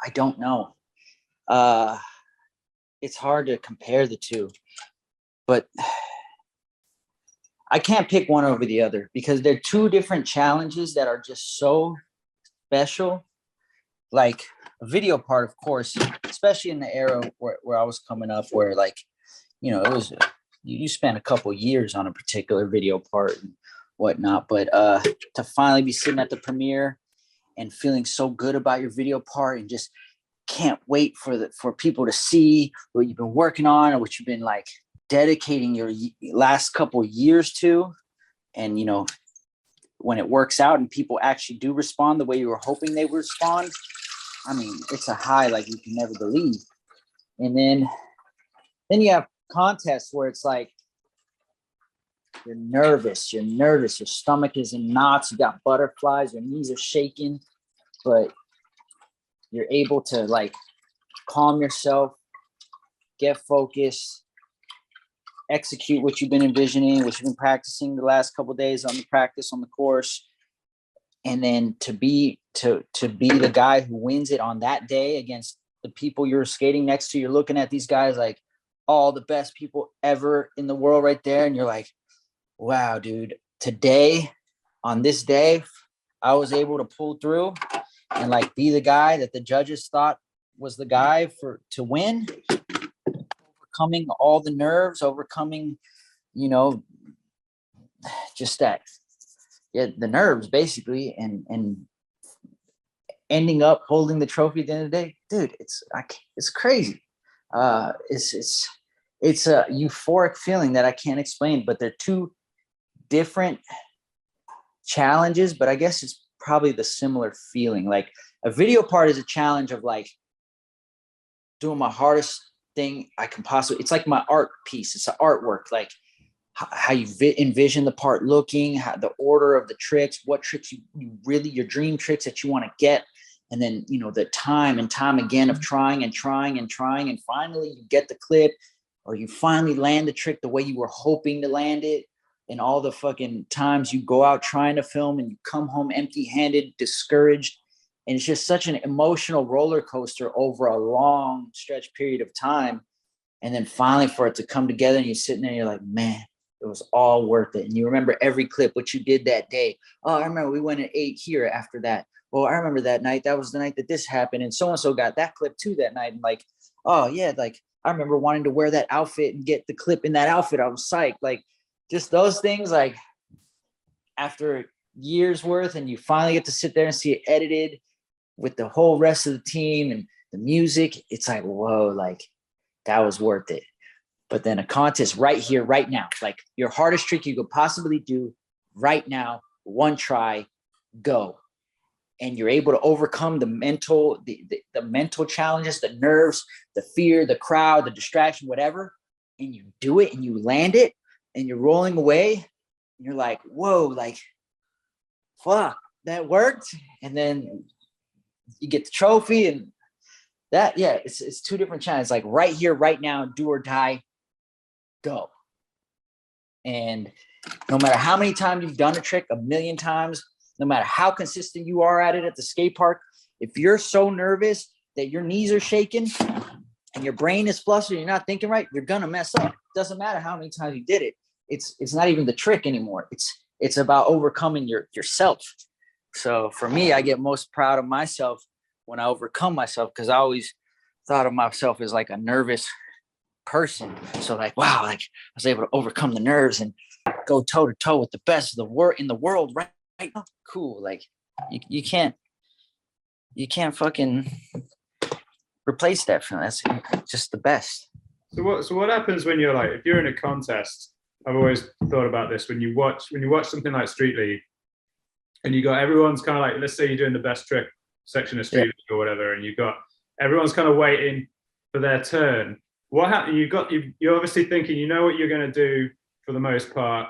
I don't know. It's hard to compare the two, but I can't pick one over the other because they're two different challenges that are just so special. Like a video part, of course, especially in the era where I was coming up, where, like, you know, it was, you spent a couple years on a particular video part and whatnot, but to finally be sitting at the premiere and feeling so good about your video part and just can't wait for people to see what you've been working on or what you've been like dedicating your last couple years to. And, you know, when it works out and people actually do respond the way you were hoping they would respond, I mean, it's a high like you can never believe. And then you have contests where it's like you're nervous, your stomach is in knots, you got butterflies, your knees are shaking, but you're able to like calm yourself, get focused, execute what you've been envisioning, what you've been practicing the last couple of days on the course. And then to be the guy who wins it on that day against the people you're skating next to. You're looking at these guys like all the best people ever in the world right there. And you're like, wow, dude, today, on this day, I was able to pull through and like be the guy that the judges thought was the guy to win, overcoming all the nerves, overcoming, you know, just that, yeah, the nerves basically, and ending up holding the trophy at the end of the day, dude. It's crazy. It's a euphoric feeling that I can't explain, but they're two different challenges, but I guess it's probably the similar feeling. Like a video part is a challenge of like doing my hardest thing I can possibly, it's like my art piece. It's an artwork. Like how you envision the part looking, how the order of the tricks, what tricks you really, your dream tricks that you want to get. And then, you know, the time and time again of trying and trying and trying. And finally you get the clip, or you finally land the trick the way you were hoping to land it. And all the fucking times you go out trying to film and you come home empty-handed, discouraged. And it's just such an emotional roller coaster over a long stretch period of time. And then finally for it to come together and you're sitting there and you're like, man, it was all worth it. And you remember every clip, what you did that day. Oh, I remember we went and ate here after that. Oh, I remember that night. That was the night that this happened. And so-and-so got that clip too that night. And like, oh yeah, like I remember wanting to wear that outfit and get the clip in that outfit. I was psyched. Like just those things, like after years worth, and you finally get to sit there and see it edited with the whole rest of the team and the music. It's like, whoa, like that was worth it. But then a contest right here, right now, like your hardest trick you could possibly do right now, one try, go. And you're able to overcome the mental, the mental challenges, the nerves, the fear, the crowd, the distraction, whatever. And you do it and you land it and you're rolling away. And you're like, whoa, like, fuck, that worked. And then you get the trophy and that, yeah, it's two different challenges. Like right here, right now, do or die, go. And no matter how many times you've done a trick, 1,000,000 times, no matter how consistent you are at it at the skate park, if you're so nervous that your knees are shaking and your brain is flustered, you're not thinking right, you're gonna mess up. It doesn't matter how many times you did it. It's not even the trick anymore. It's about overcoming yourself. So for me, I get most proud of myself when I overcome myself, because I always thought of myself as like a nervous person. So like, wow, like I was able to overcome the nerves and go toe to toe with the best of the world in the world right now. Cool. Like you can't fucking replace that feeling. That's just the best. So what happens when you're like, if you're in a contest? I've always thought about this when you watch something like Street League, and you got everyone's kind of like, let's say you're doing the best trick section of Street League or whatever, and you got everyone's kind of waiting for their turn. What happened? You're obviously thinking, you know what you're going to do for the most part.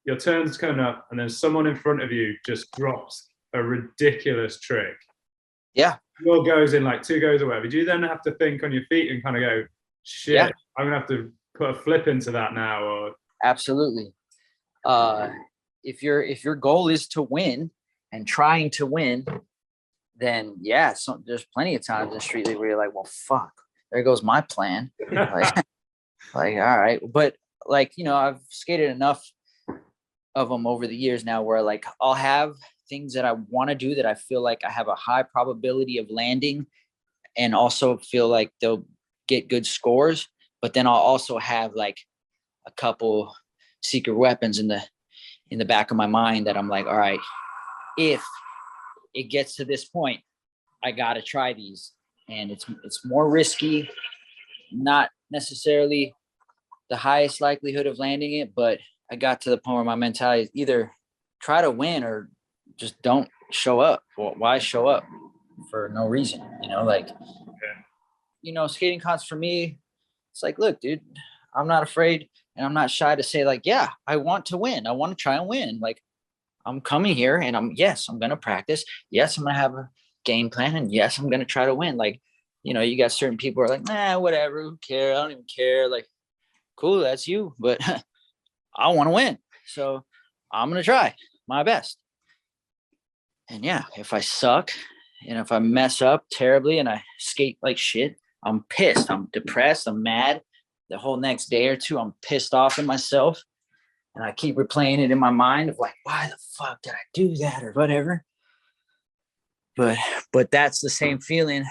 Your turn's coming up, and then someone in front of you just drops a ridiculous trick. Yeah. Your goes in like 2 goes or whatever. Do you then have to think on your feet and kind of go, shit, yeah, I'm gonna have to put a flip into that now? Or absolutely. If your goal is to win and trying to win, then yeah, there's plenty of times in Street League where you're like, well, fuck, there goes my plan. like all right. But like, you know, I've skated enough of them over the years now where like I'll have things that I want to do that I feel like I have a high probability of landing and also feel like they'll get good scores. But then I'll also have like a couple secret weapons in the back of my mind that I'm like, all right, if it gets to this point, I got to try these. And it's more risky, not necessarily the highest likelihood of landing it, but I got to the point where my mentality is either try to win or just don't show up. Well, why show up for no reason? You know, like, you know, skating cons for me, it's like, look, dude, I'm not afraid and I'm not shy to say like, yeah, I want to win. I want to try and win. Like I'm coming here and I'm going to practice. Yes, I'm going to have a game plan. And yes, I'm going to try to win. Like, you know, you got certain people who are like, nah, whatever, who cares? I don't even care. Like, cool, that's you. But I want to win. So I'm going to try my best. And yeah, if I suck and if I mess up terribly and I skate like shit, I'm pissed. I'm depressed. I'm mad. The whole next day or two, I'm pissed off at myself. And I keep replaying it in my mind of like, why the fuck did I do that or whatever? But that's the same feeling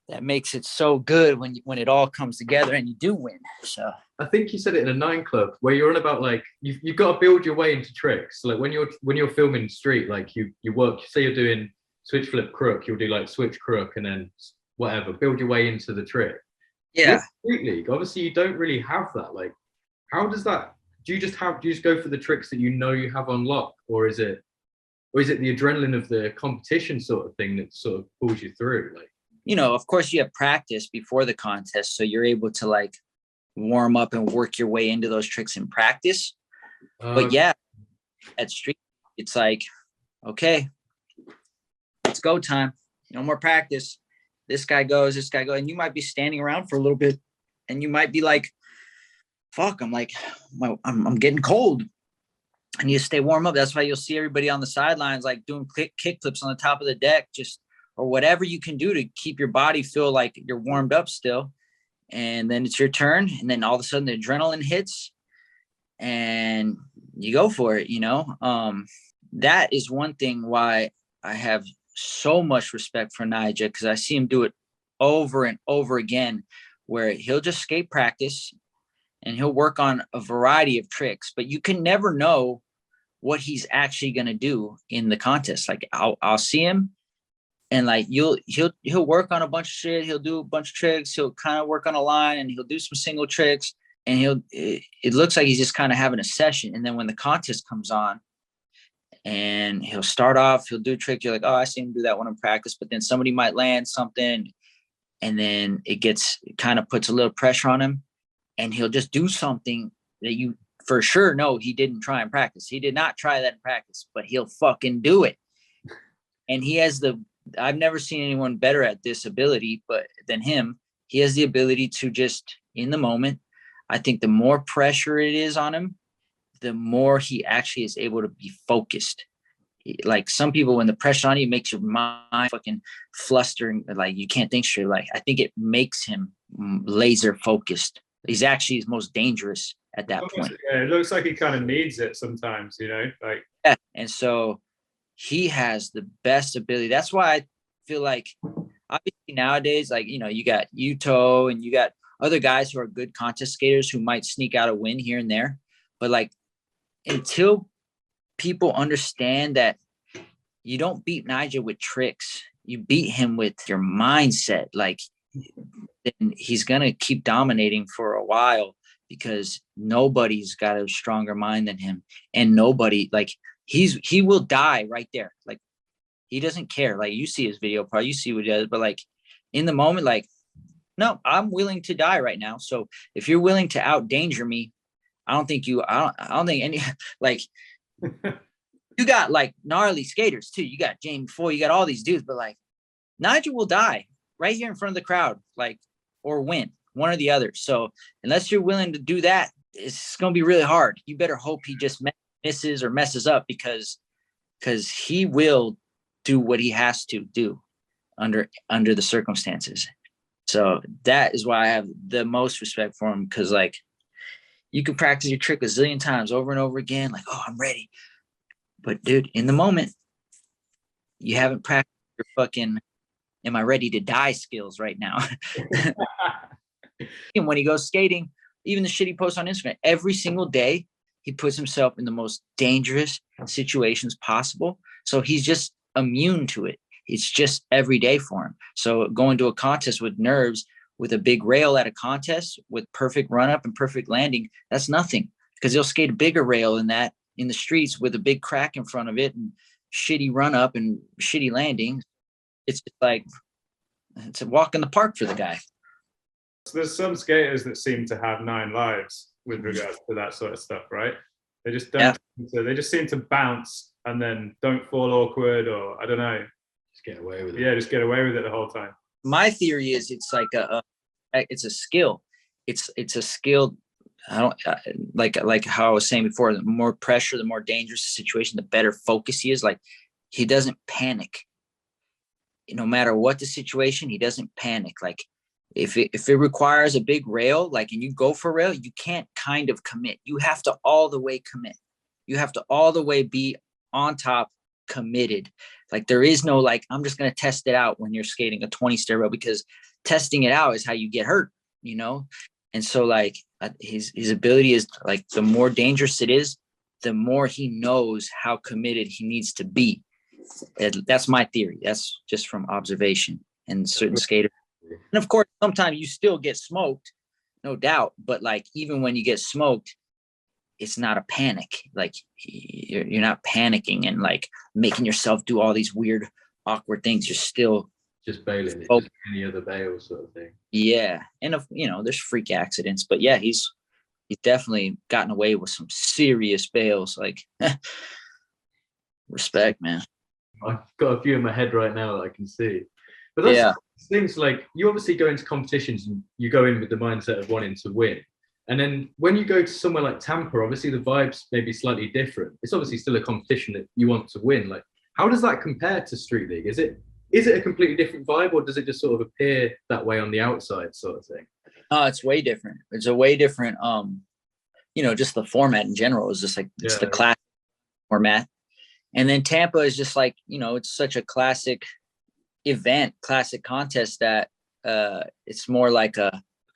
that makes it so good when it all comes together and you do win. So I think you said it in a 9 Club where you're on about like you've got to build your way into tricks. So like when you're filming street, like you work, say you're doing switch flip crook, you'll do like switch crook and then whatever, build your way into the trick. Yeah. With Street League, obviously you don't really have that. Like, how does that? Do you just go for the tricks that you know you have on lock, or is it the adrenaline of the competition sort of thing that sort of pulls you through? Like, you know, of course you have practice before the contest, so you're able to like warm up and work your way into those tricks in practice. But yeah, at street, it's like, okay, it's go time. No more practice. This guy goes, and you might be standing around for a little bit, and you might be like, fuck, I'm getting cold. And you stay warm up. That's why you'll see everybody on the sidelines, like doing kick flips on the top of the deck, or whatever you can do to keep your body feel like you're warmed up still. And then it's your turn. And then all of a sudden the adrenaline hits and you go for it, that is one thing why I have so much respect for Nigel, because I see him do it over and over again, where he'll just skate practice and he'll work on a variety of tricks, but you can never know what he's actually going to do in the contest. Like I'll see him and like he'll work on a bunch of shit. He'll do a bunch of tricks. He'll kind of work on a line and he'll do some single tricks, and it looks like he's just kind of having a session. And then when the contest comes on, and he'll start off, he'll do a trick. You're like, oh, I see him do that one in practice, but then somebody might land something, and then it kind of puts a little pressure on him, and he'll just do something that you for sure know he didn't try in practice. He did not try that in practice, but he'll fucking do it. And he has I've never seen anyone better at this ability, than him. He has the ability to just in the moment. I think the more pressure it is on him, the more he actually is able to be focused. Like some people, when the pressure on you makes your mind fucking flustering, like you can't think straight. Like I think it makes him laser focused. He's actually his most dangerous at that point. Yeah, it looks like he kind of needs it sometimes, like. Yeah, and so he has the best ability. That's why I feel like obviously nowadays, like, you got Yuto and you got other guys who are good contest skaters who might sneak out a win here and there. But like, until people understand that you don't beat Nigel with tricks, you beat him with your mindset. Like, then he's going to keep dominating for a while, because nobody's got a stronger mind than him. And nobody, like, he will die right there. Like, he doesn't care. Like, you see his video, probably you see what he does, but like in the moment, like, no, I'm willing to die right now. So if you're willing to out danger me, I don't think any, like, you got like gnarly skaters too. You got Jamie Foy, you got all these dudes, but like Nigel will die right here in front of the crowd, like, or win, one or the other. So unless you're willing to do that, it's going to be really hard. You better hope he just misses or messes up, because he will do what he has to do under the circumstances. So that is why I have the most respect for him, because like you can practice your trick a zillion times over and over again, like, oh, I'm ready. But dude, in the moment, you haven't practiced your fucking am I ready to die skills right now. And when he goes skating, even the shit he posts on Instagram, every single day, he puts himself in the most dangerous situations possible. So he's just immune to it. It's just every day for him. So going to a contest with nerves, with a big rail at a contest, with perfect run up and perfect landing, that's nothing, because he'll skate a bigger rail than that in the streets with a big crack in front of it and shitty run up and shitty landing. It's just like, it's a walk in the park for the guy. So there's some skaters that seem to have 9 lives with regards to that sort of stuff, right? They just don't. Yeah. They just seem to bounce and then don't fall awkward, or I don't know. Just get away with it. Yeah, just get away with it the whole time. My theory is it's like it's a skill. It's a skill. I don't like how I was saying before. The more pressure, the more dangerous the situation, the better focus he is. Like, he doesn't panic. No matter what the situation, he doesn't panic. Like, if it requires a big rail, like, and you go for rail, you can't kind of commit. You have to all the way commit. You have to all the way be on top, committed. Like, there is no like, I'm just going to test it out when you're skating a 20 stair rail, because testing it out is how you get hurt, And so like his ability is like, the more dangerous it is, the more he knows how committed he needs to be. That's my theory. That's just from observation and certain skaters. And of course, sometimes you still get smoked, no doubt. But like, even when you get smoked, it's not a panic. Like, you're not panicking and like making yourself do all these weird, awkward things. You're still just bailing it, Oh. just any other bail sort of thing. Yeah. And if, there's freak accidents, but yeah, he's definitely gotten away with some serious bails. Like, respect, man. I've got a few in my head right now that I can see. But that's things like, you obviously go into competitions and you go in with the mindset of wanting to win. And then when you go to somewhere like Tampa, obviously the vibes may be slightly different. It's obviously still a competition that you want to win. Like, how does that compare to Street League? Is it a completely different vibe, or does it just sort of appear that way on the outside sort of thing? It's way different. It's a way different, just the format in general is just like, it's the classic format. And then Tampa is just like, it's such a classic event, classic contest that it's more like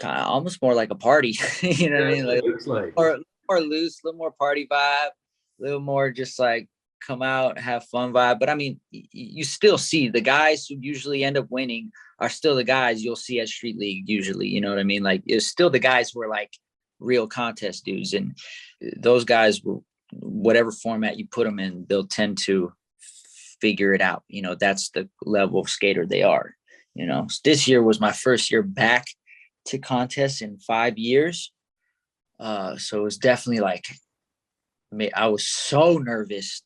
almost more like a party. You know what I mean? Like, looks like. Or more loose, a little more party vibe, a little more just like come out, have fun vibe. But I mean, you still see the guys who usually end up winning are still the guys you'll see at Street League usually. You know what I mean? Like, it's still the guys who are like real contest dudes, and those guys will, whatever format you put them in, they'll tend to figure it out. That's the level of skater they are. This year was my first year back to contests in 5 years. So it was definitely like, I was so nervous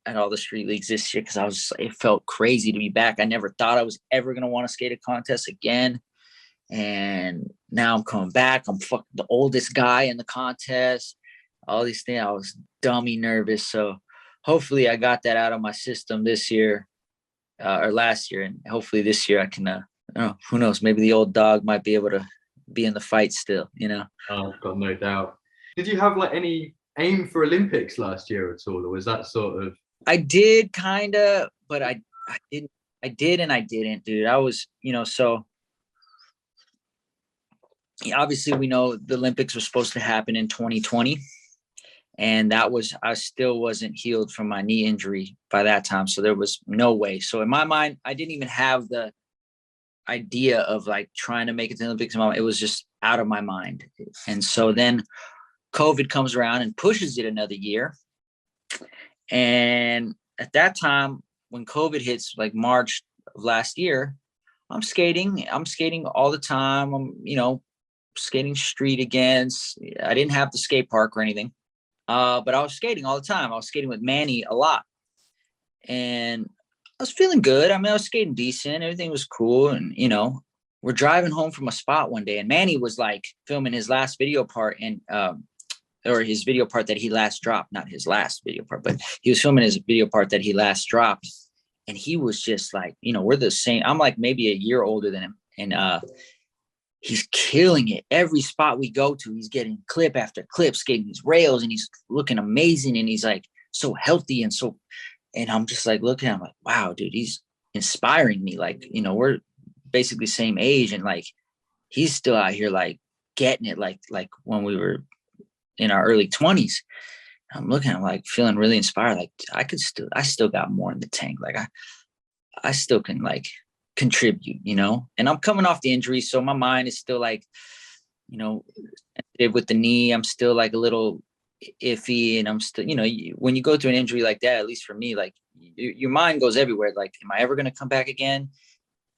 at all the street leagues this year because it felt crazy to be back. I never thought I was ever going to want to skate a contest again. And now I'm coming back. I'm fucking the oldest guy in the contest. All these things. I was dummy nervous. So hopefully I got that out of my system this year or last year. And hopefully this year I can, who knows, maybe the old dog might be able to be in the fight still, Oh, I've got no doubt. Did you have like any aim for Olympics last year at all? Or was that sort of? I did kind of, but I did and I didn't, dude. I was, so obviously we know the Olympics were supposed to happen in 2020. And I still wasn't healed from my knee injury by that time. So there was no way. So in my mind, I didn't even have the idea of like trying to make it to the Olympics. It was just out of my mind. And so then COVID comes around and pushes it another year. And at that time, when COVID hits like March of last year, I'm skating all the time. I'm, skating street again. I didn't have the skate park or anything. But I was skating all the time. I was skating with Manny a lot. And I was feeling good. I was skating decent. Everything was cool. And, we're driving home from a spot one day and Manny was like filming his last video part and, or his video part that he last dropped, not his last video part, but he was filming his video part that he last dropped. And he was just like, we're the same. I'm like maybe a year older than him. And, he's killing it. Every spot we go to, he's getting clip after clip, skating these rails, and he's looking amazing. And he's like so healthy and I'm just like looking at him like, wow, dude, he's inspiring me. Like, we're basically same age, and like he's still out here like getting it like when we were in our early 20s. I'm looking at him like feeling really inspired. Like I still got more in the tank. Like I still can like contribute, and I'm coming off the injury. So my mind is still like, with the knee, I'm still like a little iffy, and I'm still, when you go through an injury like that, at least for me, like your mind goes everywhere. Like, am I ever going to come back again?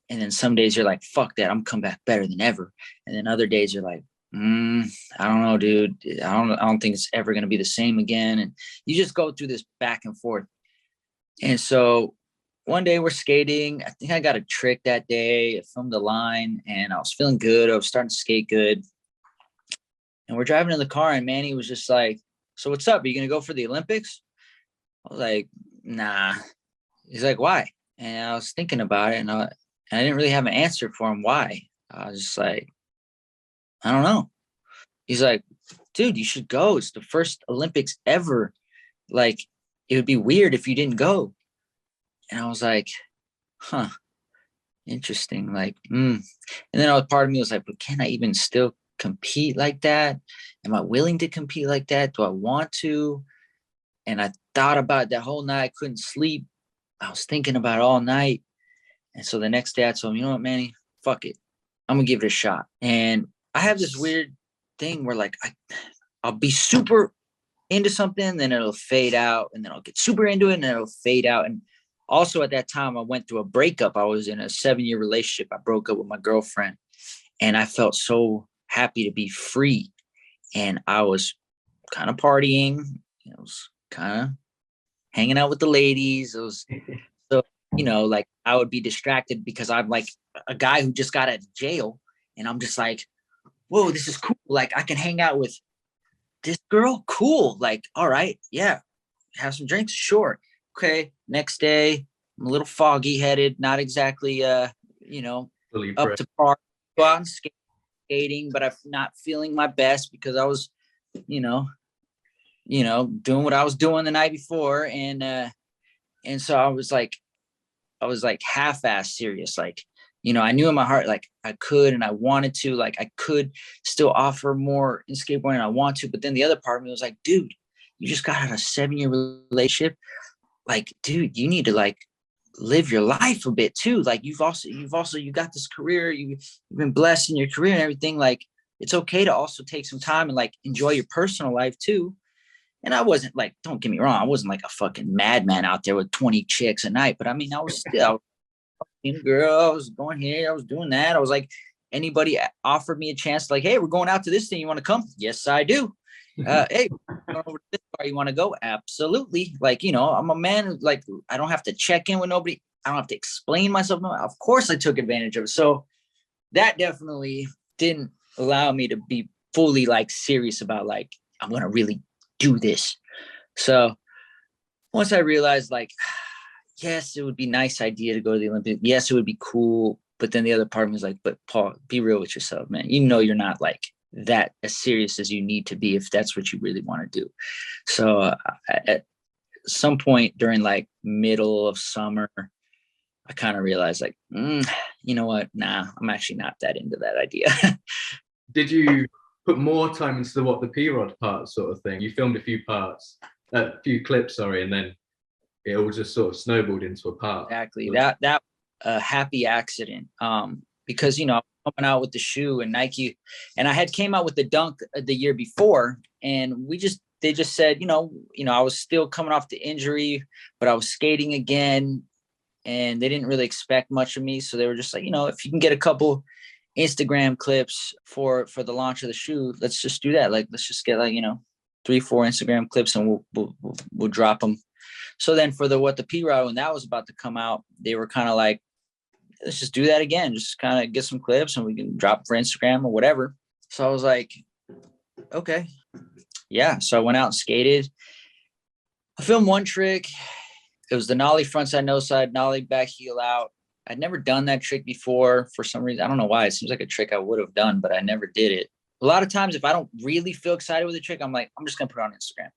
And then some days you're like, fuck that, I'm come back better than ever. And then other days you're like, I don't know, dude. I don't think it's ever going to be the same again. And you just go through this back and forth. And so one day we're skating. I think I got a trick that day. I filmed the line and I was feeling good. I was starting to skate good. And we're driving in the car and Manny was just like, so what's up? Are you going to go for the Olympics? I was like, nah. He's like, why? And I was thinking about it and I didn't really have an answer for him why. I was just like, I don't know. He's like, dude, you should go. It's the first Olympics ever. Like, it would be weird if you didn't go. And I was like, huh, interesting. Like, And then part of me was like, but can I even still compete like that? Am I willing to compete like that? Do I want to? And I thought about it that whole night. I couldn't sleep. I was thinking about it all night. And so the next day I told him, you know what, Manny, fuck it. I'm going to give it a shot. And I have this weird thing where like, I'll be super into something, then it'll fade out. And then I'll get super into it and then it'll fade out. And also at that time, I went through a breakup. I was in a 7-year relationship. I broke up with my girlfriend, and I felt so happy to be free. And I was kind of partying. I was kind of hanging out with the ladies. It was so, like I would be distracted because I'm like a guy who just got out of jail, and I'm just like, whoa, this is cool. Like I can hang out with this girl. Cool. Like, all right, yeah. Have some drinks. Sure. Okay. Next day, I'm a little foggy headed, not exactly, Fully up to par. Go out and skating, but I'm not feeling my best because I was, doing what I was doing the night before. And so I was like half-ass serious. Like, I knew in my heart, like I could, and I wanted to, like I could still offer more in skateboarding. And I want to, but then the other part of me was like, dude, you just got out of a 7-year relationship. Like, dude, you need to like live your life a bit too. Like you got this career, you've been blessed in your career and everything. Like it's okay to also take some time and like enjoy your personal life too. And I wasn't like, don't get me wrong, I wasn't like a fucking madman out there with 20 chicks a night, but I mean, I was still girl, I was going here, I was doing that. I was like, anybody offered me a chance, like, hey, we're going out to this thing, you want to come? Yes, I do. Hey, over to this bar, you want to go? Absolutely. Like, I'm a man, like I don't have to check in with nobody. I don't have to explain myself. No, of course I took advantage of it. So that definitely didn't allow me to be fully like serious about like, I'm going to really do this. So once I realized like, yes, it would be a nice idea to go to the Olympics. Yes, it would be cool. But then the other part of me was like, but Paul, be real with yourself, man. You're not like that as serious as you need to be if that's what you really want to do. So at some point during like middle of summer, I kind of realized like, you know what? Nah, I'm actually not that into that idea. Did you put more time into the P-Rod part sort of thing? You filmed a few clips, sorry, and then it all just sort of snowballed into a part. Exactly. That happy accident. Because I'm coming out with the shoe and Nike, and I had came out with the Dunk the year before, and they just said, I was still coming off the injury, but I was skating again, and they didn't really expect much of me. So they were just like, if you can get a couple Instagram clips for the launch of the shoe, let's just do that. Like, let's just get like, 3-4 Instagram clips and we'll drop them. So then for the P-Rod, when that was about to come out, they were kind of like, let's just do that again. Just kind of get some clips and we can drop for Instagram or whatever. So I was like, okay. Yeah. So I went out and skated. I filmed one trick. It was the nollie frontside, no side, nollie back heel out. I'd never done that trick before for some reason. I don't know why. It seems like a trick I would have done, but I never did it. A lot of times, if I don't really feel excited with a trick, I'm like, I'm just going to put it on Instagram.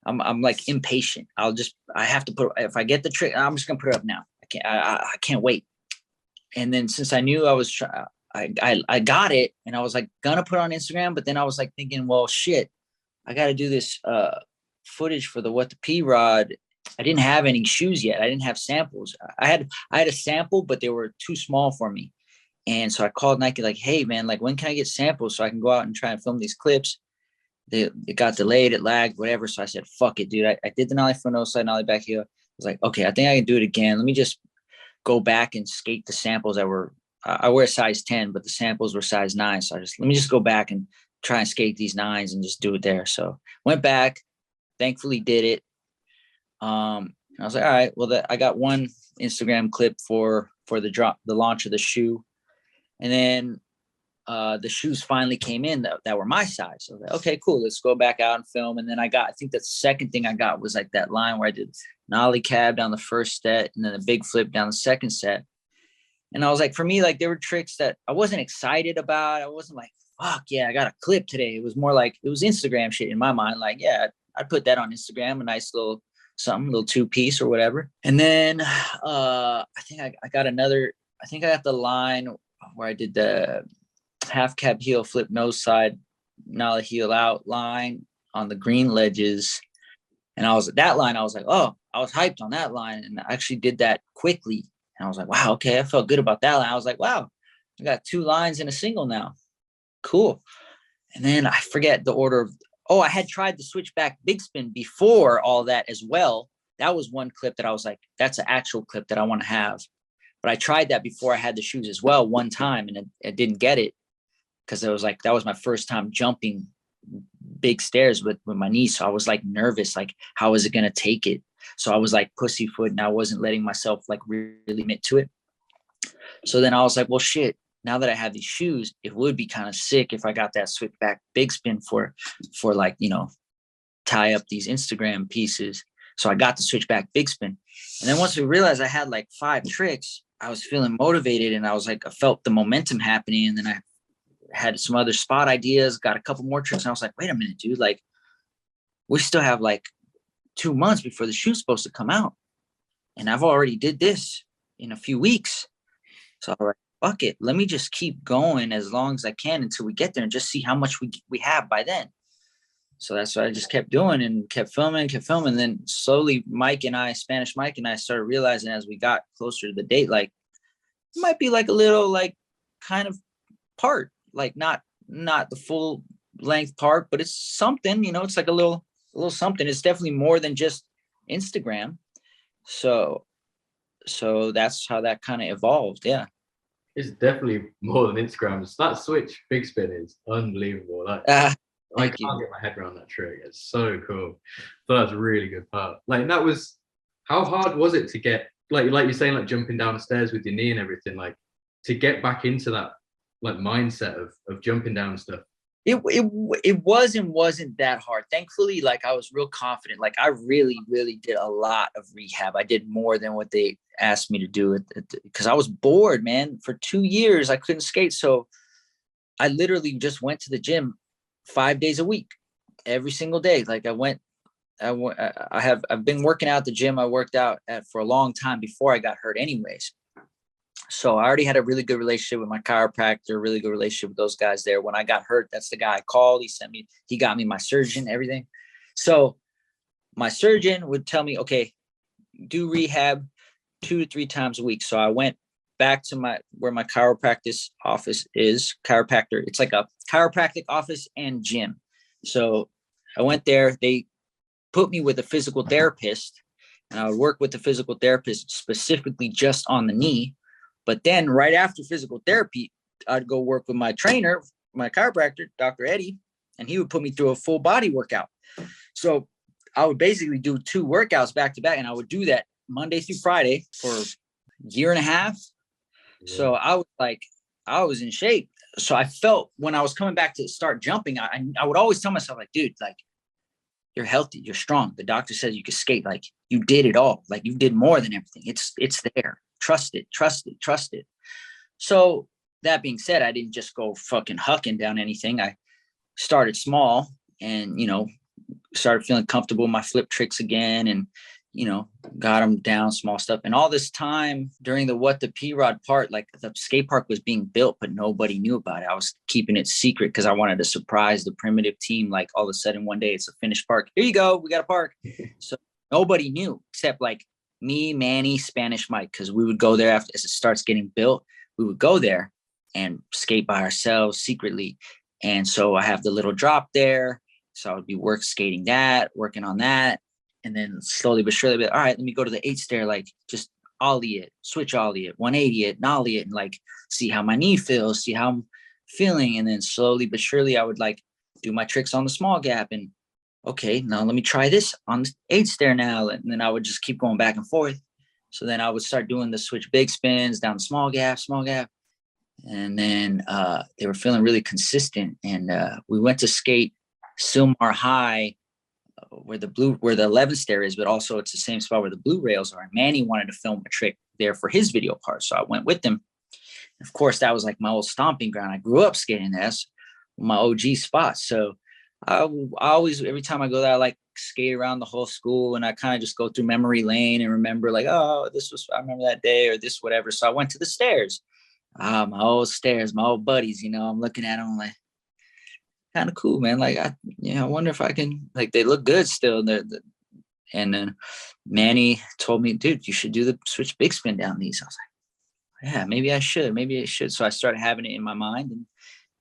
I'm like impatient. I have to if I get the trick, I'm just going to put it up now. I can't wait. And then since I knew I got it and I was like gonna put it on Instagram, but then I was like thinking, well, shit, I got to do this footage for the P-Rod. I didn't have any shoes yet. I didn't have samples. I had a sample, but they were too small for me. And so I called Nike like, hey man, like when can I get samples so I can go out and try and film these clips? It got delayed, it lagged, whatever. So I said, fuck it, dude. I did the nollie front nose side, nollie back heel. I was like, okay, I think I can do it again. Let me just go back and skate the samples that were, I wear a size 10, but the samples were size 9. So let me just go back and try and skate these 9s and just do it there. So went back, thankfully did it. I was like, all right, well, I got one Instagram clip for the launch of the shoe. And then the shoes finally came in that were my size. So I was like, okay, cool. Let's go back out and film. And then I think the second thing I got was like that line where I did nollie cab down the first set and then a big flip down the second set. And I was like, for me, like there were tricks that I wasn't excited about. I wasn't like, fuck yeah, I got a clip today. It was more like, it was Instagram shit in my mind. Like, yeah, I'd put that on Instagram, a nice little something, little 2-piece or whatever. And then I think I got the line where I did the half cab heel flip nose side, nollie heel out line on the green ledges. And I was at that line. I was like, oh, I was hyped on that line. And I actually did that quickly. And I was like, wow, okay. I felt good about that line. I was like, wow, I got 2 lines in a single now. Cool. And then I forget the order of, I had tried the switchback big spin before all that as well. that was one clip that I was like, that's an actual clip that I want to have. But I tried that before I had the shoes as well one time, and it didn't get it because it was like, that was my first time jumping big stairs with my niece. So I was like nervous, like how is it going to take it? So I was like pussyfoot, and I wasn't letting myself like really admit to it. So then I was like, well, shit, now that I have these shoes, it would be kind of sick if I got that switchback big spin for like, you know, tie up these Instagram pieces. So I got the switchback big spin. And then once we realized I had like 5 tricks, I was feeling motivated, and I was like, I felt the momentum happening. And then I had some other spot ideas, got a couple more tricks. And I was like, wait a minute, dude, like we still have like 2 months before the shoe's supposed to come out. And I've already did this in a few weeks. So I was like, fuck it. Let me just keep going as long as I can until we get there and just see how much we have by then. So that's what I just kept doing and kept filming. And then slowly Spanish Mike and I started realizing as we got closer to the date, like it might be like a little like kind of part, like not the full length part, but it's something, you know, it's like a little something. It's definitely more than just Instagram. So that's how that kind of evolved. Yeah. It's definitely more than Instagram. That switch big spin is unbelievable. Like I can't get my head around that trick. It's so cool. So that's a really good part. Like that was, how hard was it to get, like you're saying, like jumping down the stairs with your knee and everything, like to get back into that like mindset of jumping down and stuff? It wasn't that hard. Thankfully, like I was real confident. Like I really did a lot of rehab. I did more than what they asked me to do because I was bored, man. For 2 years, I couldn't skate. So I literally just went to the gym 5 days a week, every single day. Like I've been working out at the gym I worked out at for a long time before I got hurt anyways. So I already had a really good relationship with my chiropractor, really good relationship with those guys there. When I got hurt, that's the guy I called. He got me my surgeon, everything. So my surgeon would tell me, okay, do rehab 2 to 3 times a week. So I went back to where my chiropractic office is. Chiropractor, it's like a chiropractic office and gym. So I went there. They put me with a physical therapist, and I would work with the physical therapist specifically just on the knee. But then right after physical therapy, I'd go work with my trainer, my chiropractor, Dr. Eddie, and he would put me through a full body workout. So I would basically do 2 workouts back to back, and I would do that Monday through Friday for a year and a half. Yeah. So I was in shape. So I felt when I was coming back to start jumping, I would always tell myself, like, dude, like you're healthy, you're strong. The doctor says you can skate. Like you did it all. Like you did more than everything. It's there. Trust it. So that being said, I didn't just go fucking hucking down anything. I started small and, you know, started feeling comfortable with my flip tricks again, and, you know, got them down, small stuff. And all this time during the P-Rod part, like the skate park was being built, but nobody knew about it. I was keeping it secret because I wanted to surprise the Primitive team. Like all of a sudden one day it's a finished park. Here you go. We got a park. So nobody knew except like me, Manny, Spanish Mike, because we would go there after as it starts getting built. We would go there and skate by ourselves secretly. And so I have the little drop there. So I would be working on that. And then slowly but surely, all right, let me go to the 8 stair, like just ollie it, switch ollie it, 180 it, nollie it, and like see how my knee feels, see how I'm feeling. And then slowly but surely I would like do my tricks on the small gap, and okay, now let me try this on the 8 stair now. And then I would just keep going back and forth. So then I would start doing the switch big spins down the small gap. And then they were feeling really consistent. And we went to skate Silmar High, where the 11 stair is, but also it's the same spot where the blue rails are. And Manny wanted to film a trick there for his video part. So I went with him. Of course, that was like my old stomping ground. I grew up skating there. That's my OG spot. So I always, every time I go there, I like skate around the whole school, and I kind of just go through memory lane and remember like, oh, I remember that day or this, whatever. So I went to the stairs, my old stairs, my old buddies, you know, I'm looking at them like kind of cool, man. Like, I wonder if I can, like, they look good still. And then Manny told me, dude, you should do the switch big spin down these. I was like, yeah, maybe I should. So I started having it in my mind. And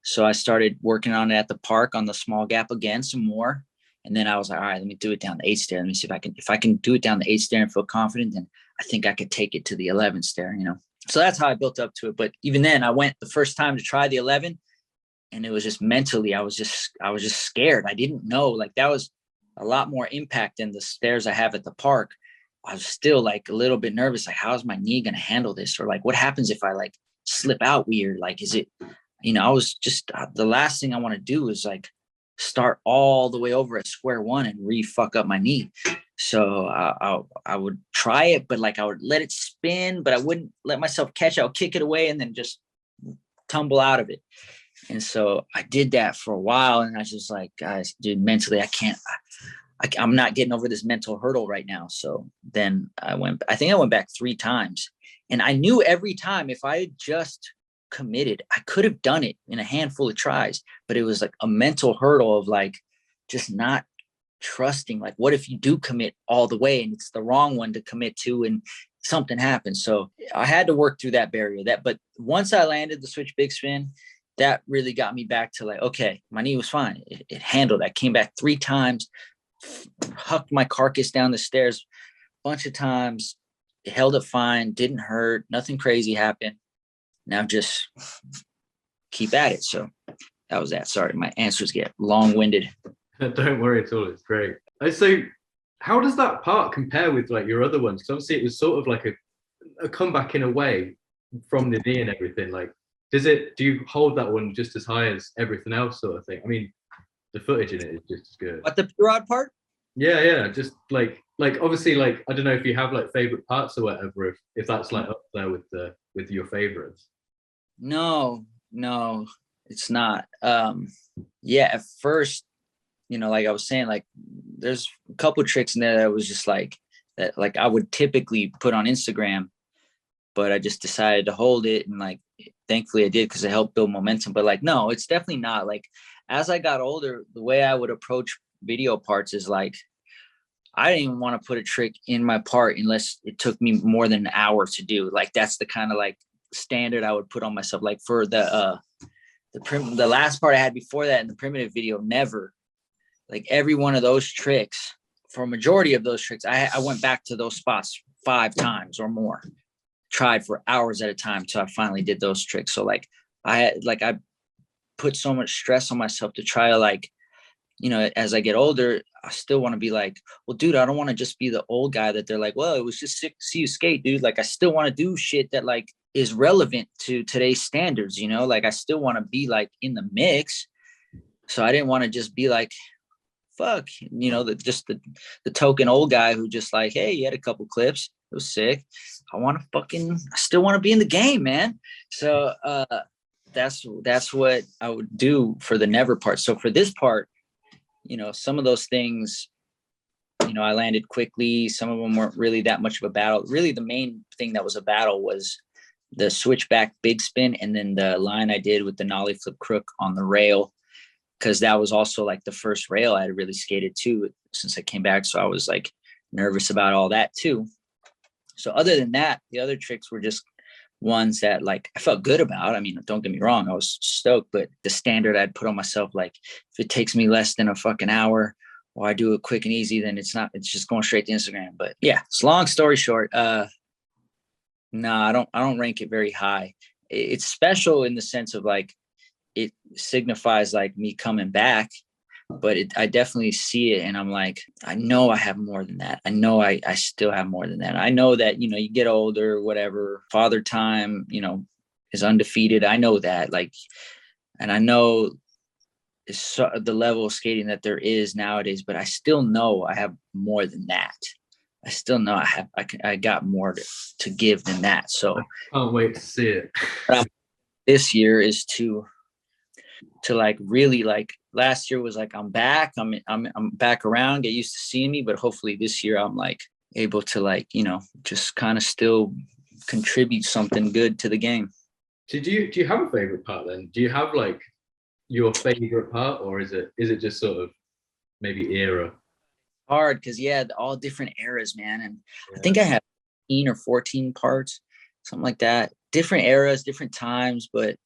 so I started working on it at the park on the small gap again, some more. And then I was like, all right, let me do it down the 8th stair. Let me see if I can do it down the 8th stair and feel confident, then I think I could take it to the 11th stair, you know? So that's how I built up to it. But even then I went the first time to try the 11, and it was just mentally, I was just scared. I didn't know, like that was a lot more impact than the stairs I have at the park. I was still like a little bit nervous. Like, how's my knee going to handle this? Or like, what happens if I like slip out weird? Like, is it, you know, I was just, the last thing I want to do is like start all the way over at square one and fuck up my knee. So I would try it, but like I would let it spin, but I wouldn't let myself catch it. I'll kick it away and then just tumble out of it. And so I did that for a while, and I was just like, guys, dude, mentally, I'm not getting over this mental hurdle right now. So then I think I went back 3 times, and I knew every time if I had just committed, I could have done it in a handful of tries, but it was like a mental hurdle of like, just not trusting. Like, what if you do commit all the way and it's the wrong one to commit to and something happens? So I had to work through that barrier. But once I landed the switch big spin, that really got me back to like, okay, my knee was fine. It handled. I came back 3 times, hucked my carcass down the stairs a bunch of times. It held up fine, didn't hurt, nothing crazy happened. Now just keep at it. So that was that. Sorry, my answers get long-winded. Don't worry at all. It's great. So how does that part compare with like your other ones? Because obviously it was sort of like a comeback in a way from the knee and everything. Like, do you hold that one just as high as everything else sort of thing? I mean, the footage in it is just as good. What, the rod part? Yeah. Just like obviously, like, I don't know if you have like favorite parts or whatever, if that's like up there with your favorites. No, it's not. Yeah, at first, you know, like I was saying, like there's a couple of tricks in there that was just like that, like I would typically put on Instagram, but I just decided to hold it, and like thankfully I did because it helped build momentum. But like, no, it's definitely not. Like as I got older, the way I would approach video parts is like, I didn't even want to put a trick in my part unless it took me more than an hour to do. Like that's the kind of like standard I would put on myself. Like for the last part I had before that in the primitive video, never. Like every one of those tricks, for a majority of those tricks, I went back to those spots 5 times or more, tried for hours at a time till I finally did those tricks. So like I put so much stress on myself to try to like, you know, as I get older, I still want to be like, well, dude, I don't want to just be the old guy that they're like, well, it was just sick to see you skate, dude. Like I still want to do shit that like is relevant to today's standards, you know, like I still want to be like in the mix. So I didn't want to just be like, fuck, you know, the token old guy who just like, hey, you had a couple clips, it was sick. I still want to be in the game, man. So that's what I would do for the never part. So for this part, you know, some of those things, you know, I landed quickly. Some of them weren't really that much of a battle. Really, the main thing that was a battle was the switchback big spin, and then the line I did with the nollie flip crook on the rail, because that was also like the first rail I had really skated too since I came back. So I was like nervous about all that too. So other than that, the other tricks were just ones that like I felt good about. I mean, don't get me wrong, I was stoked, but the standard I'd put on myself, like if it takes me less than a fucking hour or I do it quick and easy, then it's just going straight to Instagram. But yeah, it's long story short. No, I don't rank it very high. It's special in the sense of like, it signifies like me coming back, but I definitely see it. And I'm like, I know I have more than that. I know I still have more than that. I know that, you know, you get older, whatever, father time, you know, is undefeated. I know that, like, and I know the level of skating that there is nowadays, but I still know I have more than that. I still know I got more to give than that. So I can't wait to see it. This year is to like really, like last year was like, I'm back, I'm back around, get used to seeing me, but hopefully this year I'm like able to like, you know, just kind of still contribute something good to the game. So do you have a favorite part then? Do you have like your favorite part, or is it just sort of maybe era? Hard, because yeah, all different eras, man. And yeah. I think I have 15 or 14 parts, something like that, different eras, different times. But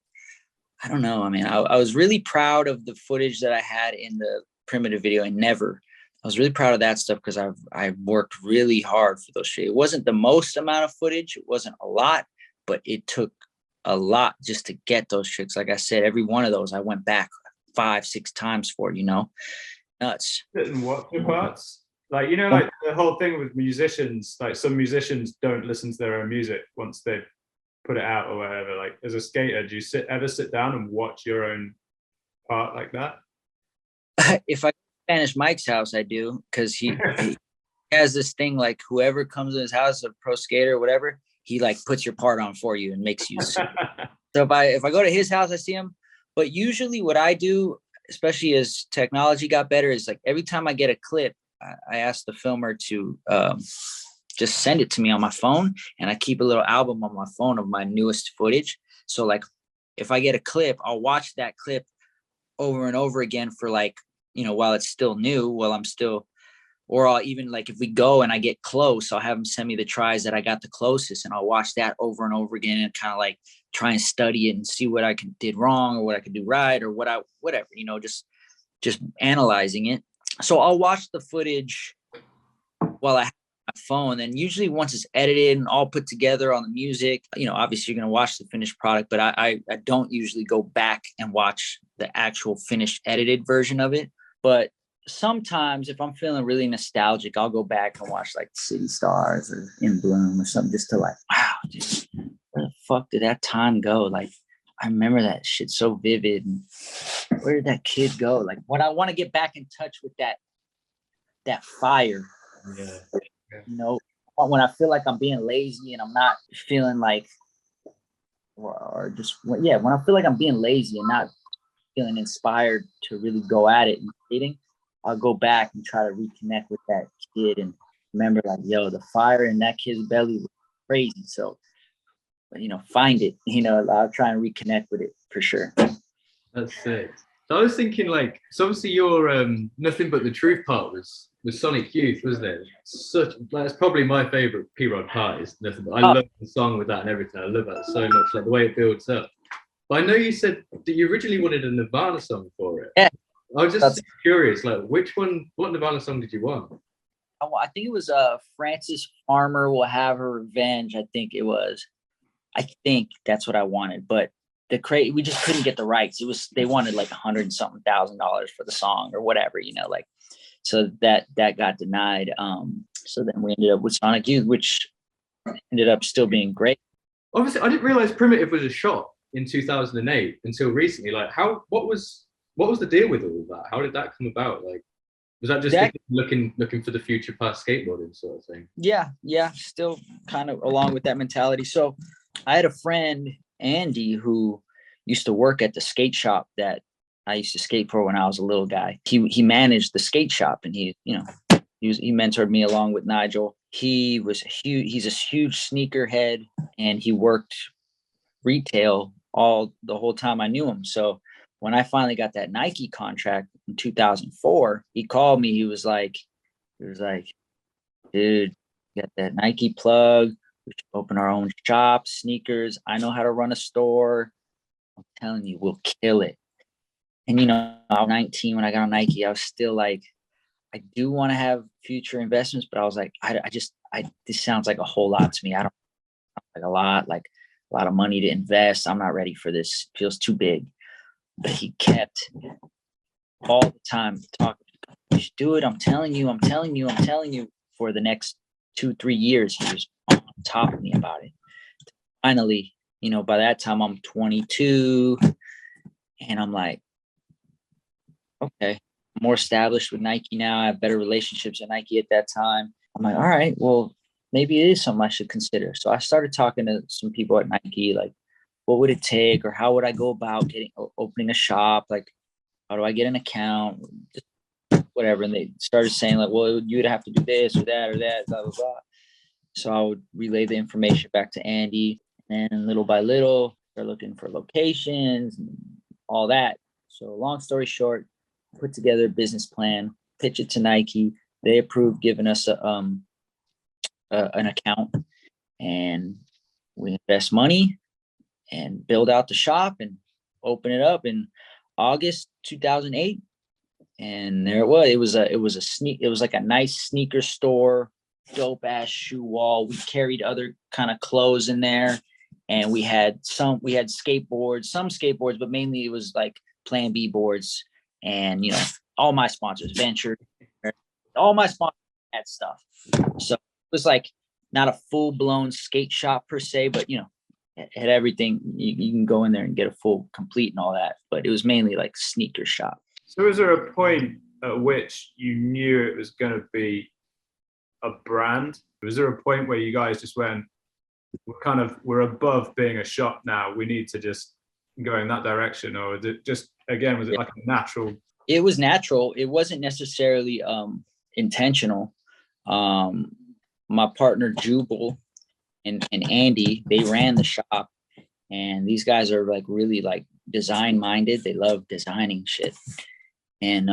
I don't know. I mean, I was really proud of the footage that I had in Primitive video and never. I was really proud of that stuff because I worked really hard for those shit. It wasn't the most amount of footage. It wasn't a lot, but it took a lot just to get those tricks. Like I said, every one of those I went back 5-6 times for, nuts. And what the parts? Like, like the whole thing with musicians, like some musicians don't listen to their own music once they put it out or whatever. Like as a skater, do you ever sit down and watch your own part like that? If I go to Spanish Mike's house, I do, because he has this thing, like whoever comes in his house, a pro skater or whatever, he like puts your part on for you and makes you see. So if I go to his house, I see him. But usually what I do, especially as technology got better, is like every time I get a clip, I ask the filmer to just send it to me on my phone, and I keep a little album on my phone of my newest footage. So like if I get a clip, I'll watch that clip over and over again for like, while it's still new, while I'm still, or I'll even like, if we go and I get close, I'll have them send me the tries that I got the closest, and I'll watch that over and over again and kind of like try and study it and see what I did wrong or what I could do right or whatever, just analyzing it. So I'll watch the footage while I have my phone. And usually once it's edited and all put together on the music, obviously you're going to watch the finished product, but I don't usually go back and watch the actual finished edited version of it. But sometimes if I'm feeling really nostalgic, I'll go back and watch like City Stars or In Bloom or something, just to like, wow, dude, where the fuck did that time go? Like, I remember that shit so vivid. And where did that kid go? Like, when I want to get back in touch with that fire, when I feel like I'm being lazy and I'm not feeling like, when I feel like I'm being lazy and not feeling inspired to really go at it and skating, I'll go back and try to reconnect with that kid and remember like, yo, the fire in that kid's belly was crazy. So, find it, I'll try and reconnect with it for sure. That's sick. So I was thinking like, so obviously your Nothing But the Truth part was Sonic Youth, wasn't it? That's probably my favorite P-Rod part is Nothing But. I love the song with that and everything. I love that so much, like the way it builds up. But I know you said that you originally wanted a Nirvana song for it. Yeah. I was just curious, like what Nirvana song did you want? I think it was Frances Farmer Will Have Her Revenge. I think it was. I think that's what I wanted, but we just couldn't get the rights. They wanted like $100-something thousand for the song or whatever, so that got denied. So then we ended up with Sonic Youth, which ended up still being great. Obviously, I didn't realize Primitive was a shot in 2008 until recently. Like, what was the deal with all of that? How did that come about? Like, was that just looking for the future past skateboarding sort of thing? Yeah, still kind of along with that mentality. So I had a friend, Andy, who used to work at the skate shop that I used to skate for when I was a little guy. He managed the skate shop, and he mentored me along with Nigel. He's a huge sneakerhead, and he worked retail the whole time I knew him. So when I finally got that Nike contract in 2004, he called me. He was like, dude, you got that Nike plug. We should open our own shop, sneakers. I know how to run a store. I'm telling you, we'll kill it. And, I was 19 when I got on Nike. I was still like, I do want to have future investments, but I was like, this sounds like a whole lot to me. I don't like a lot of money to invest. I'm not ready for this. It feels too big. But he kept all the time talking, you should do it. I'm telling you. For the next 2-3 years, he was on top of me about it. Finally, by that time I'm 22, and I'm like, okay, I'm more established with Nike now. I have better relationships at Nike at that time. I'm like, all right, well, maybe it is something I should consider. So I started talking to some people at Nike, like, what would it take, or how would I go about opening a shop? Like, how do I get an account? Just whatever. And they started saying like, well, you'd have to do this or that, blah, blah, blah. So I would relay the information back to Andy, and little by little, they're looking for locations and all that. So long story short, put together a business plan, pitch it to Nike. They approved giving us an account, and we invest money and build out the shop and open it up in August 2008. And there it was. It was like a nice sneaker store, dope ass shoe wall. We carried other kind of clothes in there, and we had skateboards, some skateboards, but mainly it was like Plan B boards, and all my sponsors, Venture, all my sponsors had stuff. So it was like not a full blown skate shop per se, but it had everything. You can go in there and get a full complete and all that, but it was mainly like sneaker shop. So was there a point at which you knew it was going to be a brand? Was there a point where you guys just went, we're above being a shop now, we need to just go in that direction? Or was it just, again, was it like a natural? It was natural. It wasn't necessarily intentional. My partner Jubal and Andy, they ran the shop, and these guys are like really like design minded. They love designing shit. And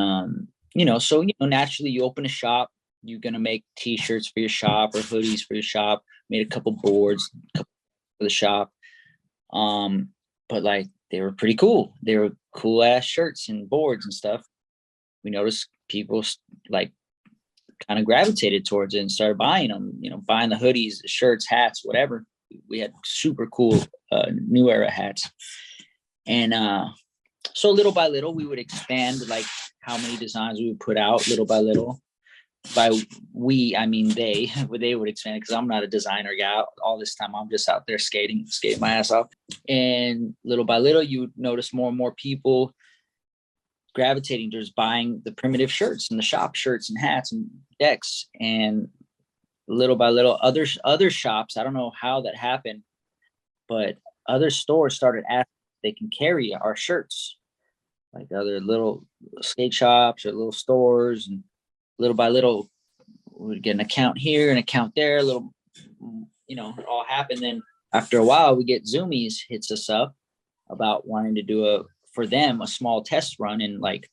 so naturally you open a shop, you're gonna make t-shirts for your shop or hoodies for your shop. Made a couple boards for the shop. But like they were pretty cool. They were cool ass shirts and boards and stuff. We noticed people like kind of gravitated towards it and started buying them, buying the hoodies, the shirts, hats, whatever. We had super cool new era hats. And so little by little, we would expand like how many designs we would put out little by little. By we, I mean they would expand it, because I'm not a designer guy. All this time, I'm just out there skating my ass off. And little by little, you would notice more and more people gravitating towards buying the primitive shirts and the shop shirts and hats and decks. And little by little, other shops, I don't know how that happened, but other stores started asking if they can carry our shirts, like other little skate shops or little stores. And little by little, we'd get an account here, an account there, it all happened. Then after a while, we get Zoomies hits us up about wanting to do for them a small test run in like,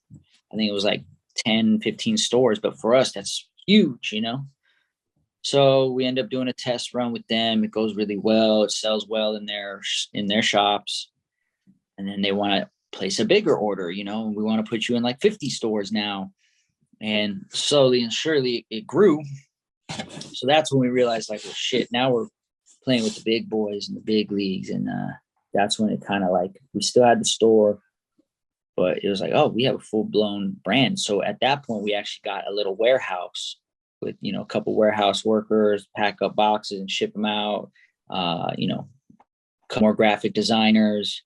I think it was like 10, 15 stores, but for us, that's huge, So we end up doing a test run with them. It goes really well. It sells well in their shops. And then they want to place a bigger order, we want to put you in like 50 stores now. And slowly and surely it grew. So that's when we realized, like, well, shit, now we're playing with the big boys and the big leagues. And that's when it kind of like, we still had the store, but it was like, oh, we have a full blown brand. So at that point, we actually got a little warehouse with, a couple warehouse workers, pack up boxes and ship them out, more graphic designers,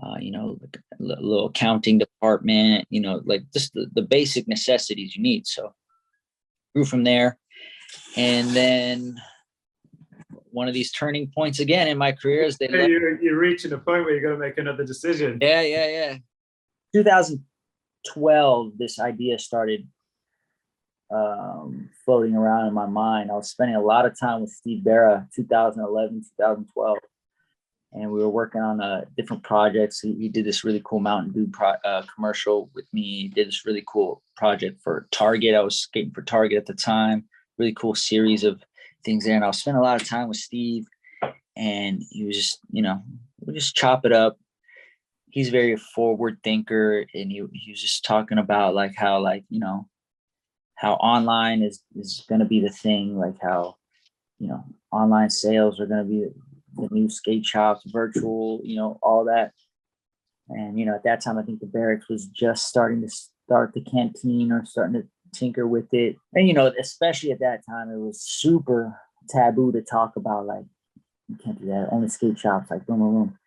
like a little accounting department, like just the basic necessities you need. So grew from there. And then one of these turning points again in my career is you're reaching a point where you're going to make another decision. Yeah. 2012, this idea started floating around in my mind. I was spending a lot of time with Steve Berra, 2011, 2012. And we were working on different projects. He did this really cool Mountain Dew commercial with me. He did this really cool project for Target. I was skating for Target at the time. Really cool series of things there. And I was spending a lot of time with Steve. And he was just, we just chop it up. He's a very forward thinker. And he was just talking about like how, like, how online is going to be the thing. Like how, online sales are going to be the new skate shops, virtual, all that. And, at that time, I think the Barracks was just starting to start the canteen or starting to tinker with it. And, especially at that time, it was super taboo to talk about, like, you can't do that. Only skate shops, like, boom, boom, boom.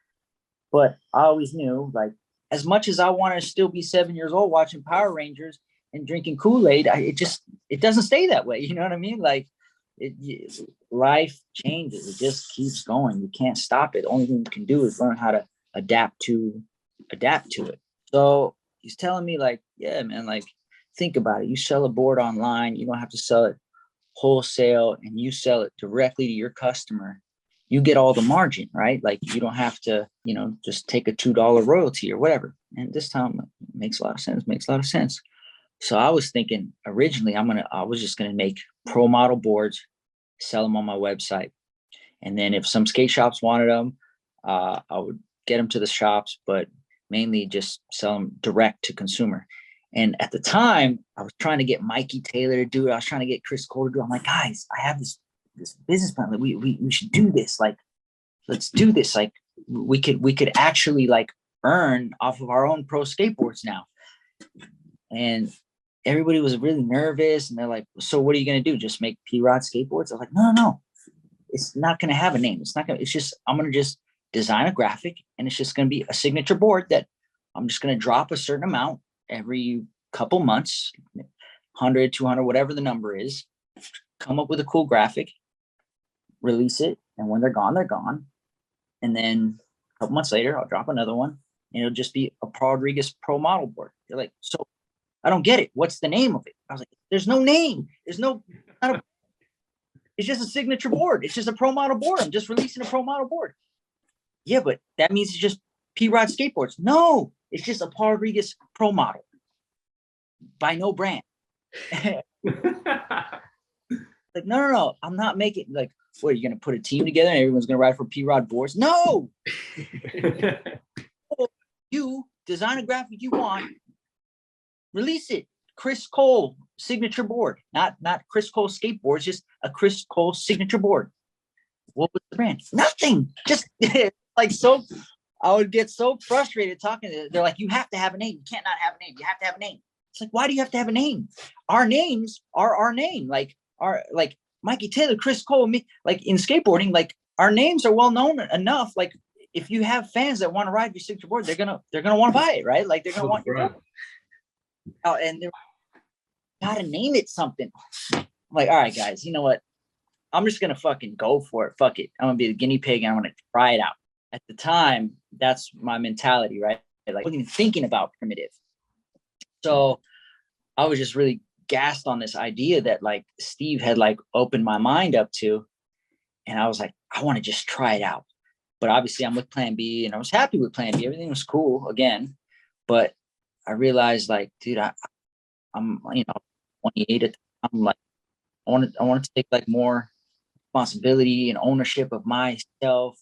But I always knew, like, as much as I want to still be 7 years old watching Power Rangers and drinking Kool-Aid, it doesn't stay that way. You know what I mean? Like, life changes. It just keeps going. You can't stop it. The only thing you can do is learn how to adapt to it. So he's telling me, like, yeah, man, like, think about it. You sell a board online, you don't have to sell it wholesale, and you sell it directly to your customer. You get all the margin, right? Like, you don't have to, just take a $2 royalty or whatever. And this time it makes a lot of sense. So I was thinking originally I was just going to make pro model boards, sell them on my website. And then if some skate shops wanted them, I would get them to the shops, but mainly just sell them direct to consumer. And at the time, I was trying to get Mikey Taylor to do it. I was trying to get Chris Cole to do it. I'm like, guys, I have this business plan. Like, we should do this. Like, let's do this. Like, we could actually like earn off of our own pro skateboards now. And everybody was really nervous, and they're like, so what are you going to do? Just make P-Rod skateboards? I'm like, no. It's not going to have a name. It's just, I'm going to just design a graphic, and it's just going to be a signature board that I'm just going to drop a certain amount every couple months, 100, 200, whatever the number is, come up with a cool graphic, release it. And when they're gone, they're gone. And then a couple months later, I'll drop another one, and it'll just be a Rodriguez Pro model board. They're like, so I don't get it. What's the name of it? I was like, there's no name. It's just a signature board. It's just a pro model board. I'm just releasing a pro model board. Yeah, but that means it's just P-Rod Skateboards. No, it's just a Paul Rodriguez pro model by no brand. Like, no. I'm not making, like, what, you're going to put a team together and everyone's going to ride for P-Rod boards? No. You design a graphic you want, release it. Chris Cole signature board, not Chris Cole skateboards, just a Chris Cole signature board. What was the brand? Nothing. Just like, so I would get so frustrated talking to them. They're like, you have to have a name. You can't not have a name. You have to have a name. It's like, why do you have to have a name? Our names are our name. Like Mikey Taylor, Chris Cole, me, like in skateboarding, like our names are well known enough. Like if you have fans that want to ride your signature board, they're gonna want to buy it, right? Like they're gonna want your board. Oh, and they're gotta name it something. I'm like, all right, guys, you know what? I'm just gonna fucking go for it. Fuck it. I'm gonna be the guinea pig and I'm gonna try it out. At the time, that's my mentality, right? Like, I wasn't even thinking about primitive. So I was just really gassed on this idea that like Steve had like opened my mind up to. And I was like, I want to just try it out. But obviously I'm with Plan B, and I was happy with Plan B. Everything was cool again. But I realized, like, dude, I'm 28 at the time. I'm like, I want to take like more responsibility and ownership of myself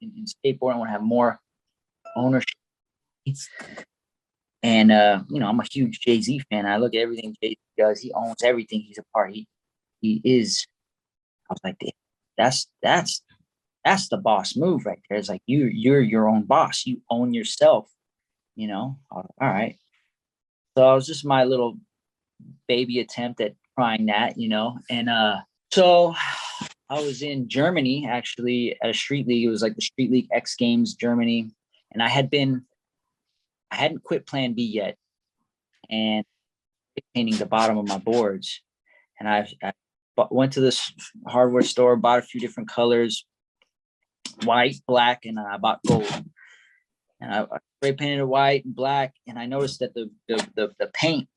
in skateboarding. I want to have more ownership. And I'm a huge Jay-Z fan. I look at everything Jay-Z does. He owns everything. He's a part. He is. I was like, that's the boss move right there. It's like you're your own boss. You own yourself. All right. So it was just my little baby attempt at trying that, and so I was in Germany actually at a street league. It was like the Street League X Games Germany, and I hadn't quit Plan B yet, and painting the bottom of my boards, and I went to this hardware store, bought a few different colors, white, black, and I bought gold. And I spray painted it white and black, and I noticed that the paint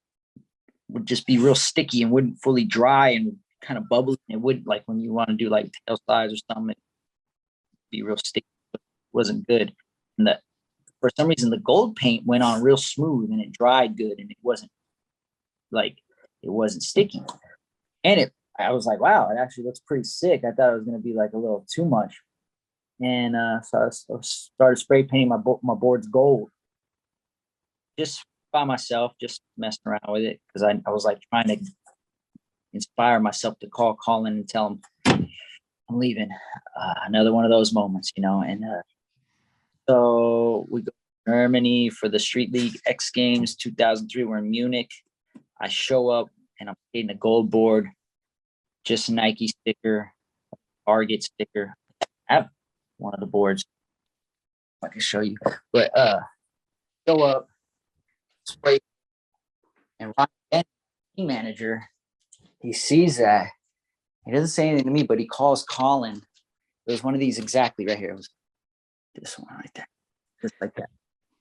would just be real sticky and wouldn't fully dry and kind of bubbly. It would, like when you want to do like tail slides or something, it'd be real sticky. It wasn't good. And for some reason the gold paint went on real smooth and it dried good, and it wasn't sticky. And I was like, wow, it actually looks pretty sick. I thought it was going to be like a little too much. And so I started spray painting my boards gold, just by myself, just messing around with it, because I was like trying to inspire myself to call Colin and tell him I'm leaving. Another one of those moments, And so we go to Germany for the Street League X Games 2003. We're in Munich. I show up and I'm painting a gold board, just a Nike sticker, Target sticker. I have one of the boards I can show you, but show up, spray, and Ryan, team manager, he sees that. He doesn't say anything to me, but he calls Colin. It was one of these exactly right here. It was this one right there, just like that.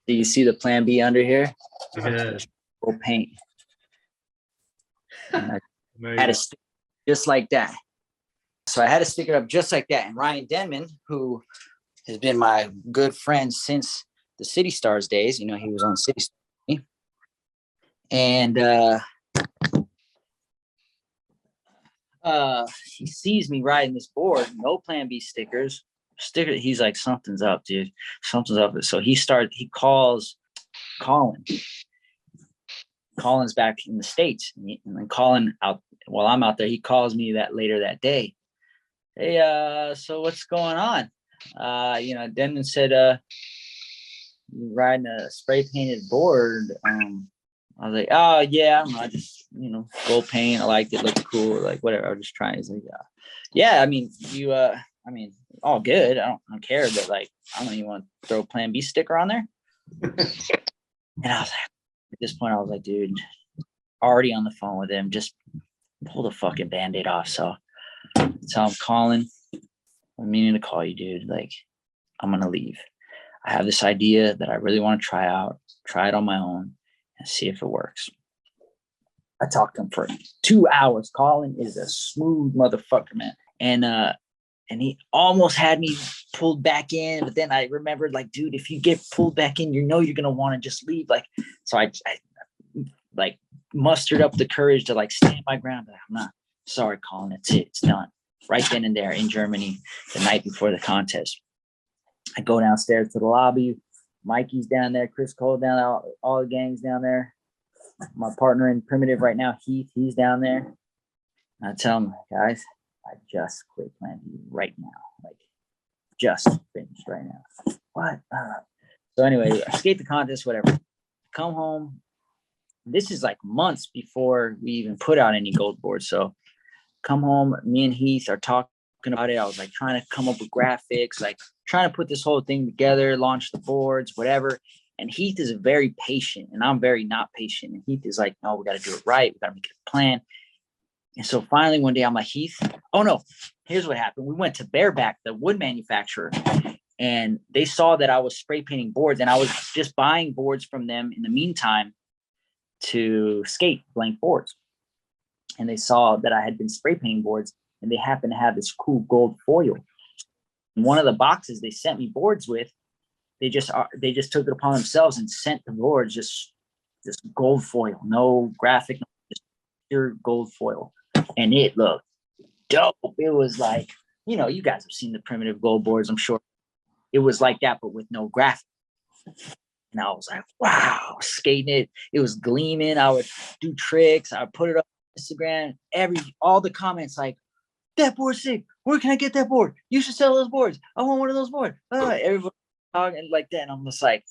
Do you see the Plan B under here? Yeah. Gold paint. And I had a sticker just like that. So I had a sticker up just like that. And Ryan Denman, who has been my good friend since the City Stars days, he was on City Stars. And he sees me riding this board, no Plan B stickers. He's like, something's up, dude. Something's up. So he calls Colin. Colin's back in the States, and then Colin out while I'm out there, he calls me later that day. Hey, so what's going on? Denman said, you're riding a spray painted board. I was like, oh yeah, I just, gold paint. I liked it, looked cool, like whatever. I was just trying. He's like, yeah. I mean, all good. I don't care, but like, I don't know, you want to throw a Plan B sticker on there? And I was like, at this point, I was like, dude, already on the phone with him, just pull the fucking Band-Aid off. So I'm calling. I'm meaning to call you, dude. Like, I'm gonna leave. I have this idea that I really want to try it on my own and see if it works. I talked to him for 2 hours. Colin is a smooth motherfucker, man. And he almost had me pulled back in, but then I remembered, like, dude, if you get pulled back in, you're gonna want to just leave. Like, so I like mustered up the courage to like stand my ground. But I'm not sorry, Colin. That's it. It's done. Right then and there in Germany, the night before the contest. I go downstairs to the lobby. Mikey's down there. Chris Cole down there. All the gangs down there. My partner in Primitive right now, Heath, he's down there. I tell him, guys, I just quit Plan B right now. Like, just finished right now. What? So anyway, I skate the contest, whatever. Come home. This is like months before we even put out any gold boards. So come home, me and Heath are talking about it. I was like trying to come up with graphics, like trying to put this whole thing together, launch the boards, whatever. And Heath is very patient, and I'm very not patient. And Heath is like, no, we got to do it right. We got to make it a plan. And so finally one day I'm like, Heath, oh no, here's what happened. We went to Bareback, the wood manufacturer, and they saw that I was spray painting boards, and I was just buying boards from them in the meantime to skate blank boards. And they saw that I had been spray painting boards, and they happened to have this cool gold foil. In one of the boxes they sent me boards with, they just took it upon themselves and sent the boards just gold foil, no graphic, just pure gold foil. And it looked dope. It was like, you guys have seen the Primitive gold boards, I'm sure. It was like that, but with no graphic. And I was like, wow, skating it. It was gleaming. I would do tricks. I would put it up on Instagram. All the comments like, that board's sick. Where can I get that board? You should sell those boards. I want one of those boards. Everybody talking like that. And I'm just like,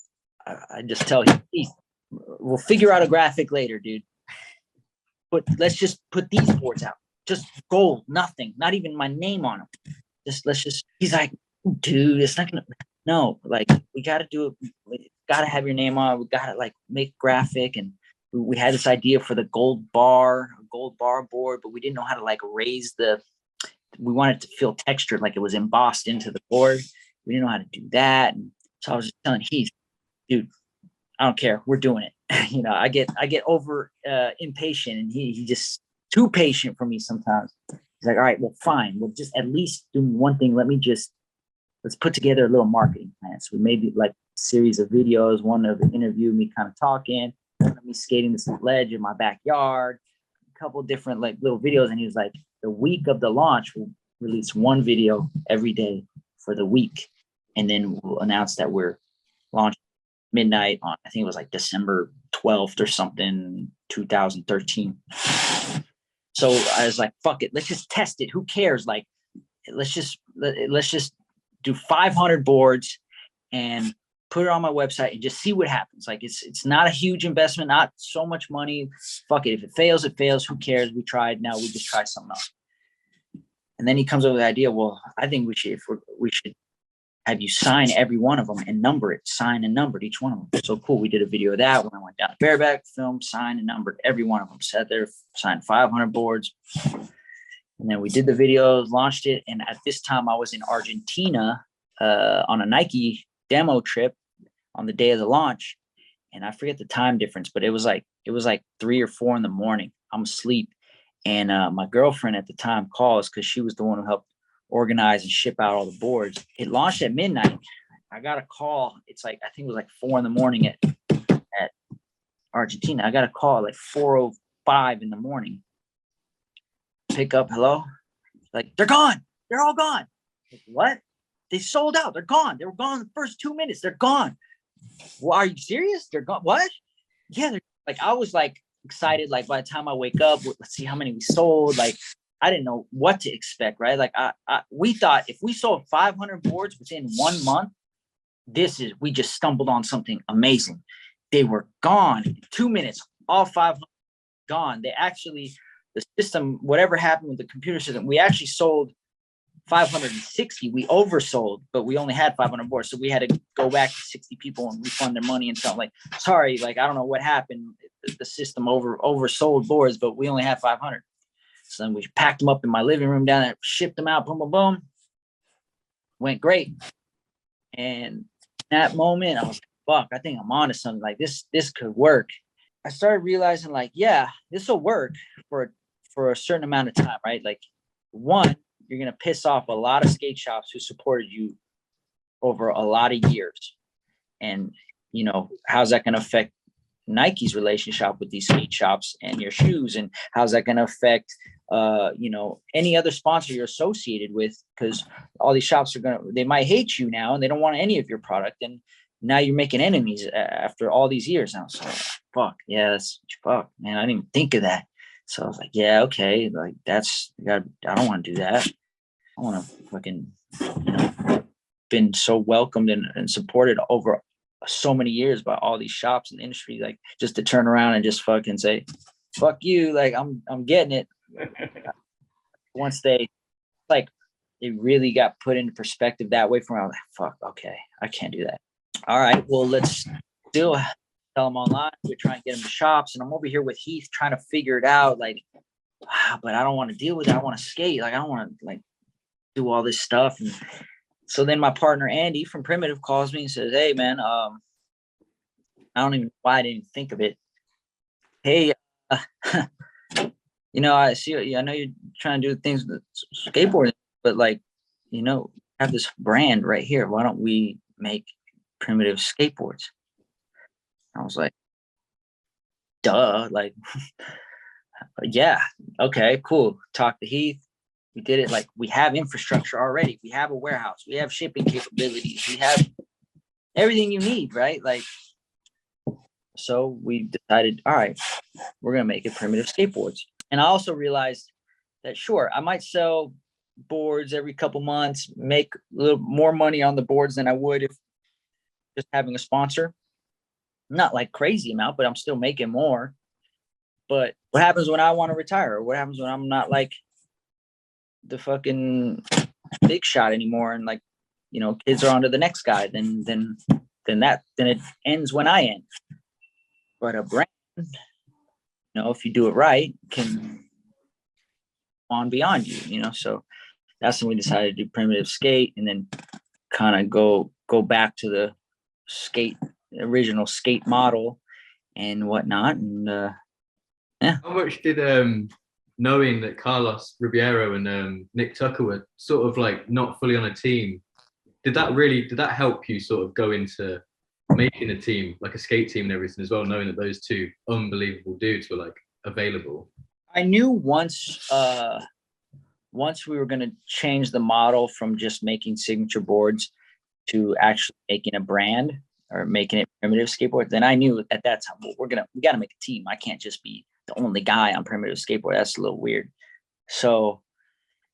I just tell you, we'll figure out a graphic later, dude. But let's just put these boards out. Just gold, nothing, not even my name on them. He's like, dude, it's not gonna, no, like, we got to do it. We got to have your name on it. We got to like make graphic. And we had this idea for the gold bar board, but we didn't know how to like raise we wanted to feel textured, like it was embossed into the board. We didn't know how to do that. And so I was just telling Heath, dude, I don't care. We're doing it. I get over impatient, and he just too patient for me sometimes. He's like, all right, well, fine. We'll just at least do one thing. Let's put together a little marketing plan. So we made like a series of videos, one of the interview, me kind of talking, me skating this ledge in my backyard, a couple of different like little videos. And he was like, the week of the launch, we'll release one video every day for the week. And then we'll announce that we're launching midnight on, I think it was like December 12th or something, 2013. So I was like, fuck it. Let's just test it. Who cares? Like, let's just do 500 boards and put it on my website and just see what happens. Like, it's not a huge investment, not so much money. Fuck it. If it fails, it fails. Who cares? We tried. Now we just try something else. And then he comes up with the idea, well, I think we should have you sign every one of them and number it, sign and numbered each one of them. So cool. We did a video of that when I went down to Bareback, filmed, signed and numbered every one of them. Sat there, signed 500 boards. And then we did the videos, launched it. And at this time I was in Argentina on a Nike demo trip on the day of the launch. And I forget the time difference, but it was like 3 or 4 in the morning. I'm asleep. And my girlfriend at the time calls because she was the one who helped organize and ship out all the boards. It launched at midnight. I got a call. It's like, I think it was like 4 in the morning at Argentina. I got a call like 4:05 in the morning. Pick up, hello? Like, they're gone. They're all gone. Like, what? They sold out. They're gone. They were gone in the first 2 minutes. They're gone. Well, are you serious? They're gone. What? Yeah. They're like, I was like excited. Like by the time I wake up, let's see how many we sold. Like I didn't know what to expect, right? Like we thought if we sold 500 boards within 1 month, we just stumbled on something amazing. They were gone in 2 minutes, all 500 gone. The system, whatever happened with the computer system, we actually sold 560. We oversold, but we only had 500 boards. So we had to go back to 60 people and refund their money and something like, sorry, like, I don't know what happened. The system oversold boards, but we only had 500. So then we packed them up in my living room down there, shipped them out, boom, boom, boom. Went great. And that moment, I was like, fuck, I think I'm onto something. Like this could work. I started realizing like, yeah, this will work for a certain amount of time, right? Like one, you're going to piss off a lot of skate shops who supported you over a lot of years. And, you know, how's that going to affect Nike's relationship with these skate shops and your shoes? And how's that going to affect, you know, any other sponsor you're associated with? Because all these shops they might hate you now and they don't want any of your product. And now you're making enemies after all these years. And I was like, fuck, yeah, that's fuck, man. I didn't even think of that. So I was like, yeah, okay. Like I don't want to do that. I want to fucking, you know, been so welcomed and supported over so many years by all these shops in the industry, like just to turn around and just fucking say, fuck you. Like I'm getting it. Once they really got put into perspective that way from, I was like, fuck, okay, I can't do that. All right, well, let's still tell them online. We're trying to get them to shops, and I'm over here with Heath trying to figure it out. Like, but I don't want to deal with it. I want to skate. Like, I don't want to like do all this stuff. And so then my partner Andy from Primitive calls me and says, "Hey, man, I don't even know why I didn't think of it. Hey, you know, I see. I know you're trying to do things with skateboarding, but like, you know, have this brand right here. Why don't we make Primitive Skateboards?" I was like, duh, like, yeah, okay, cool. Talk to Heath. We did it. Like, we have infrastructure already. We have a warehouse. We have shipping capabilities. We have everything you need, right? Like, so we decided, all right, we're going to make it Primitive Skateboards. And I also realized that, sure, I might sell boards every couple months, make a little more money on the boards than I would if just having a sponsor. Not like crazy amount, but I'm still making more. But what happens when I want to retire? Or what happens when I'm not like the fucking big shot anymore? And like, you know, kids are on to the next guy. Then it ends when I end. But a brand, you know, if you do it right, can on beyond you, you know. So that's when we decided to do Primitive Skate, and then kind of go back to the original skate model and whatnot. And yeah. How much did knowing that Carlos Ribeiro and Nick Tucker were sort of like not fully on a team, did that help you sort of go into making a team, like a skate team and everything as well, knowing that those two unbelievable dudes were like available? I knew once we were going to change the model from just making signature boards to actually making a brand or making it Primitive Skateboard, then I knew at that time, well, we got to make a team. I can't just be the only guy on Primitive Skateboard. That's a little weird. So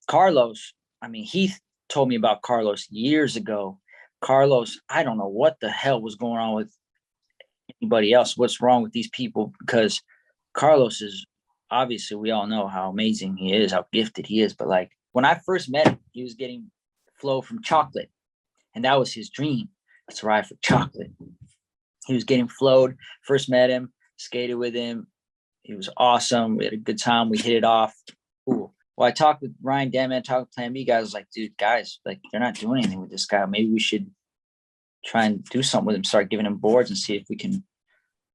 Carlos, I mean, Heath told me about Carlos years ago. Carlos, I don't know what the hell was going on with anybody else. What's wrong with these people? Because Carlos is, obviously, we all know how amazing he is, how gifted he is. But like when I first met him, he was getting flow from chocolate. And that was his dream, to ride for chocolate. He was getting flowed. First met him, skated with him. He was awesome. We had a good time. We hit it off. Cool. Well, I talked with Ryan Denman, talked with Plan B guys. I was like, dude, guys, like, they're not doing anything with this guy. Maybe we should try and do something with him, start giving him boards and see if we can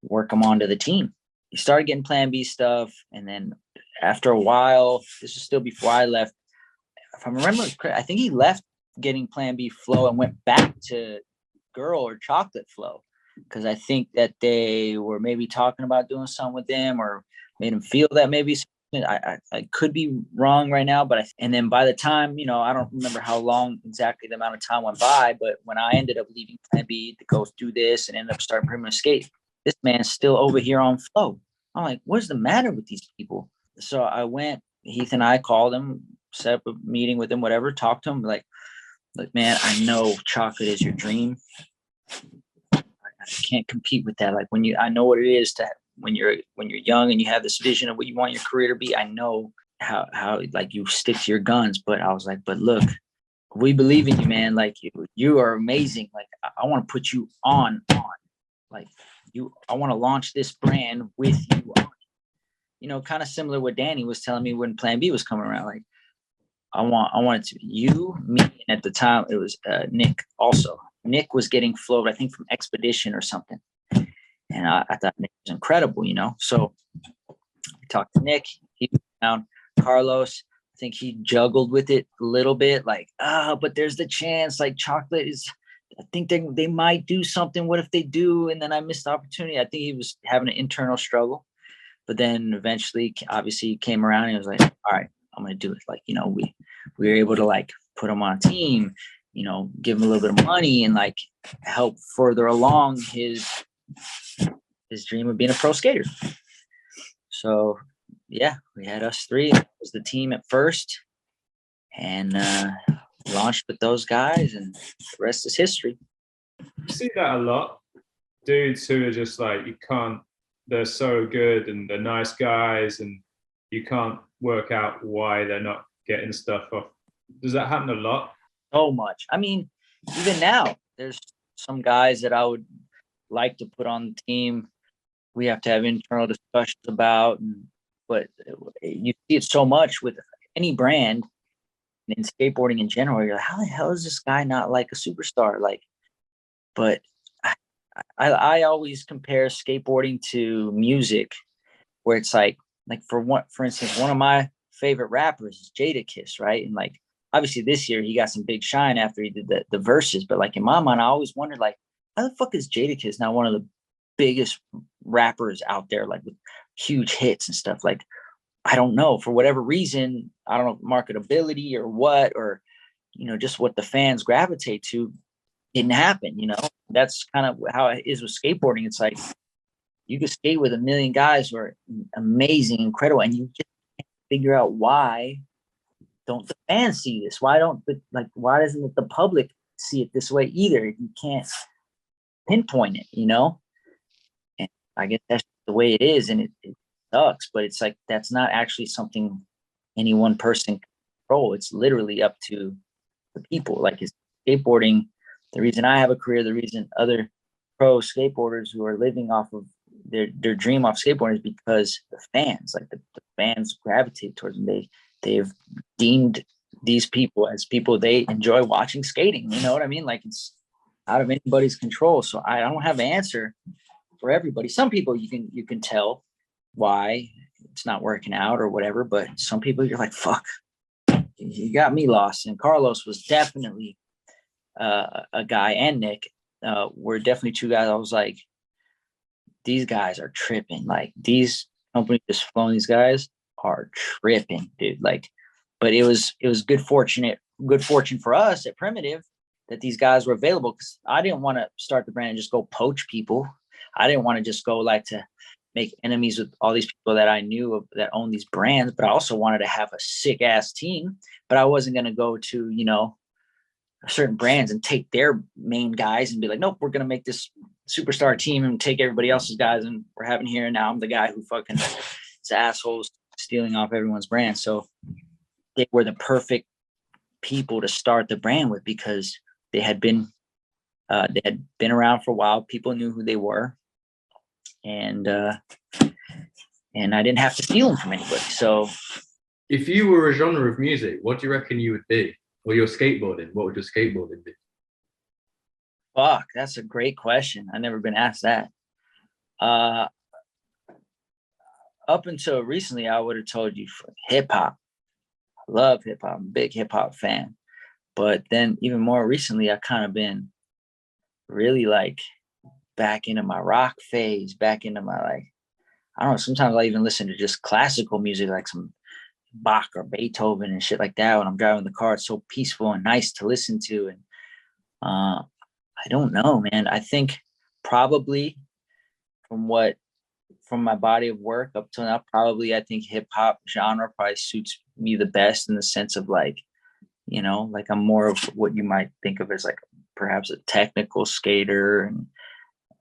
work him onto the team. He started getting Plan B stuff. And then after a while, this was still before I left. If I remember, I think he left getting Plan B flow and went back to Girl or Chocolate flow, because I think that they were maybe talking about doing something with them or made him feel that maybe. I could be wrong right now, but and then by the time, you know, I don't remember how long exactly the amount of time went by, but when I ended up leaving Plan B to go do this and end up starting Primitive Skate, this man's still over here on flow. I'm like, what's the matter with these people? So I went, Heath and I called him, set up a meeting with him, whatever, talked to him, like, man, I know chocolate is your dream. I can't compete with that. Like I know what it is to when you're young and you have this vision of what you want your career to be. I know how like you stick to your guns, but I was like, but look, we believe in you, man. Like you are amazing. Like I want to put you on, like I want to launch this brand with you on. You know, kind of similar what Danny was telling me when Plan B was coming around. Like I want it to be you, me, and at the time it was Nick also. Nick was getting flowed, I think, from Expedition or something. And I thought Nick was incredible, you know? So we talked to Nick, he was down. Carlos, I think he juggled with it a little bit, like, but there's the chance, like chocolate is, I think they might do something. What if they do? And then I missed the opportunity. I think he was having an internal struggle. But then eventually, obviously, he came around and he was like, all right, I'm going to do it. Like, you know, we were able to like put him on a team, you know, give him a little bit of money and like help further along his dream of being a pro skater. So, yeah, we had us three. It was the team at first and launched with those guys, and the rest is history. You see that a lot. Dudes who are just like, they're so good and they're nice guys and you can't work out why they're not getting stuff off. Does that happen a lot? So much. I mean, even now, there's some guys that I would like to put on the team. We have to have internal discussions about, but you see it so much with any brand and in skateboarding in general. You're like, how the hell is this guy not like a superstar? Like, but I always compare skateboarding to music, where it's like for instance, one of my favorite rappers is Jadakiss, right? And like obviously this year he got some big shine after he did the verses, but like in my mind, I always wondered like, how the fuck is Jadakiss now one of the biggest rappers out there, like with huge hits and stuff? Like, I don't know, for whatever reason, I don't know, marketability or what, or you know, just what the fans gravitate to didn't happen, you know. That's kind of how it is with skateboarding. It's like you can skate with a million guys who are amazing, incredible, and you just can't figure out why don't the fans see this? Why doesn't the public see it this way either? You can't pinpoint it, you know. And I guess that's the way it is, and it sucks, but it's like that's not actually something any one person can control. It's literally up to the people. Like it's skateboarding. The reason I have a career, the reason other pro skateboarders who are living off of their dream off skateboarding is because the fans, like the fans gravitate towards them. They've deemed these people as people they enjoy watching skating. You know what I mean? Like it's out of anybody's control. So I don't have an answer for everybody. Some people you can tell why it's not working out or whatever, but some people you're like, fuck, you got me lost. And Carlos was definitely a guy, and Nick were definitely two guys. I was like, these guys are tripping. Like these companies just flowing, these guys are tripping, dude. Like, but it was good fortune for us at Primitive that these guys were available, because I didn't want to start the brand and just go poach people. I didn't want to just go like to make enemies with all these people that I knew of that own these brands, but I also wanted to have a sick ass team. But I wasn't going to go to, you know, certain brands and take their main guys and be like, nope, we're going to make this superstar team and take everybody else's guys and we're having here. And now I'm the guy who fucking is assholes stealing off everyone's brand. So they were the perfect people to start the brand with, because they had been around for a while. People knew who they were. And I didn't have to steal them from anybody. So if you were a genre of music, what do you reckon you would be? Or your skateboarding, what would your skateboarding be? Fuck, that's a great question. I've never been asked that. Up until recently, I would have told you hip hop. I love hip hop. I'm a big hip hop fan. But then even more recently, I've kind of been really like back into my rock phase, back into my like, I don't know, sometimes I even listen to just classical music, like some Bach or Beethoven and shit like that when I'm driving the car. It's so peaceful and nice to listen to. And I don't know, man. I think probably from what from my body of work up till now, probably I think hip hop genre probably suits me the best in the sense of like, you know, like I'm more of what you might think of as like perhaps a technical skater, and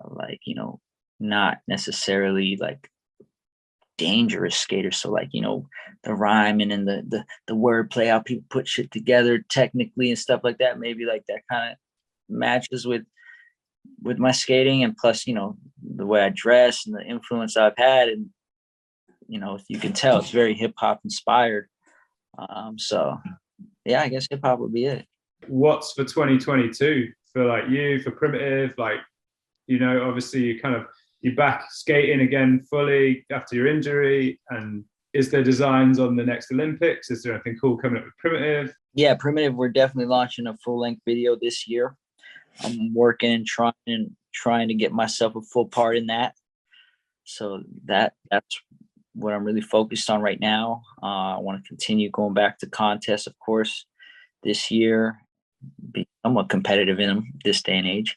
like, you know, not necessarily like dangerous skater. So like, you know, the rhyming and the wordplay, how people put shit together technically and stuff like that, maybe like that kind of matches with my skating. And plus, you know, the way I dress and the influence I've had, and you know, you can tell it's very hip hop inspired. So yeah, I guess hip hop would be it. What's for 2022 for like you, for Primitive? Like, you know, obviously you're back skating again fully after your injury, and is there designs on the next Olympics? Is there anything cool coming up with Primitive? Yeah, Primitive, we're definitely launching a full-length video this year. I'm working and trying to get myself a full part in that. So that's what I'm really focused on right now. I want to continue going back to contests, of course, this year. Be somewhat competitive in them this day and age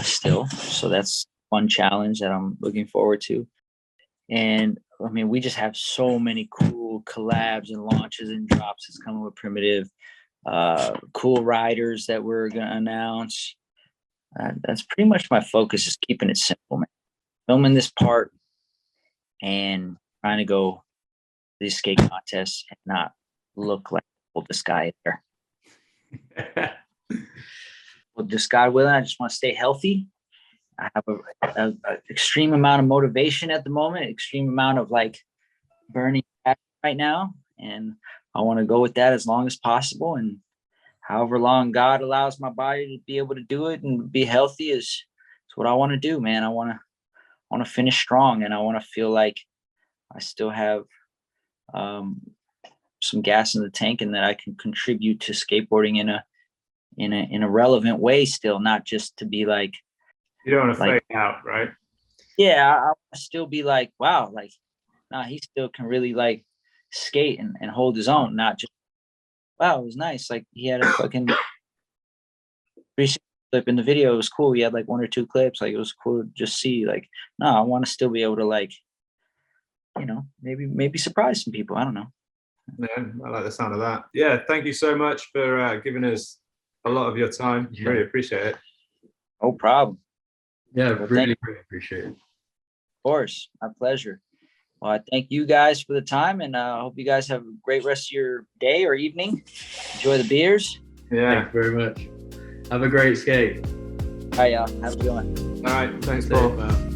still. So that's fun challenge that I'm looking forward to. And I mean, we just have so many cool collabs and launches and drops that's coming with Primitive. Cool riders that we're gonna announce. That's pretty much my focus, is keeping it simple, man. Filming this part and trying to go to these skate contests and not look like the oldest guy there. Well, just God willing, I just want to stay healthy. I have a extreme amount of motivation at the moment, extreme amount of like burning right now, and I want to go with that as long as possible. And however long God allows my body to be able to do it and be healthy is what I want to do, man. I want to finish strong, and I want to feel like I still have some gas in the tank, and that I can contribute to skateboarding in a relevant way still, not just to be like, you don't want to fade out, right? Yeah, I want to still be like, wow, like, nah, he still can really like skate and hold his own, not just, wow, it was nice. Like he had a fucking 360 clip in the video. It was cool. He had like 1 or 2 clips. Like it was cool to just see. Like, no, I want to still be able to like, you know, maybe surprise some people. I don't know. Yeah, I like the sound of that. Yeah, thank you so much for giving us a lot of your time. Yeah. Really appreciate it. No problem. Yeah, Well, really appreciate it. Of course, my pleasure. Well, I thank you guys for the time, and I hope you guys have a great rest of your day or evening. Enjoy the beers. Yeah. Thank you very much. Have a great skate. All right, y'all. Have a good one. All right. Thanks, Stay Paul. well.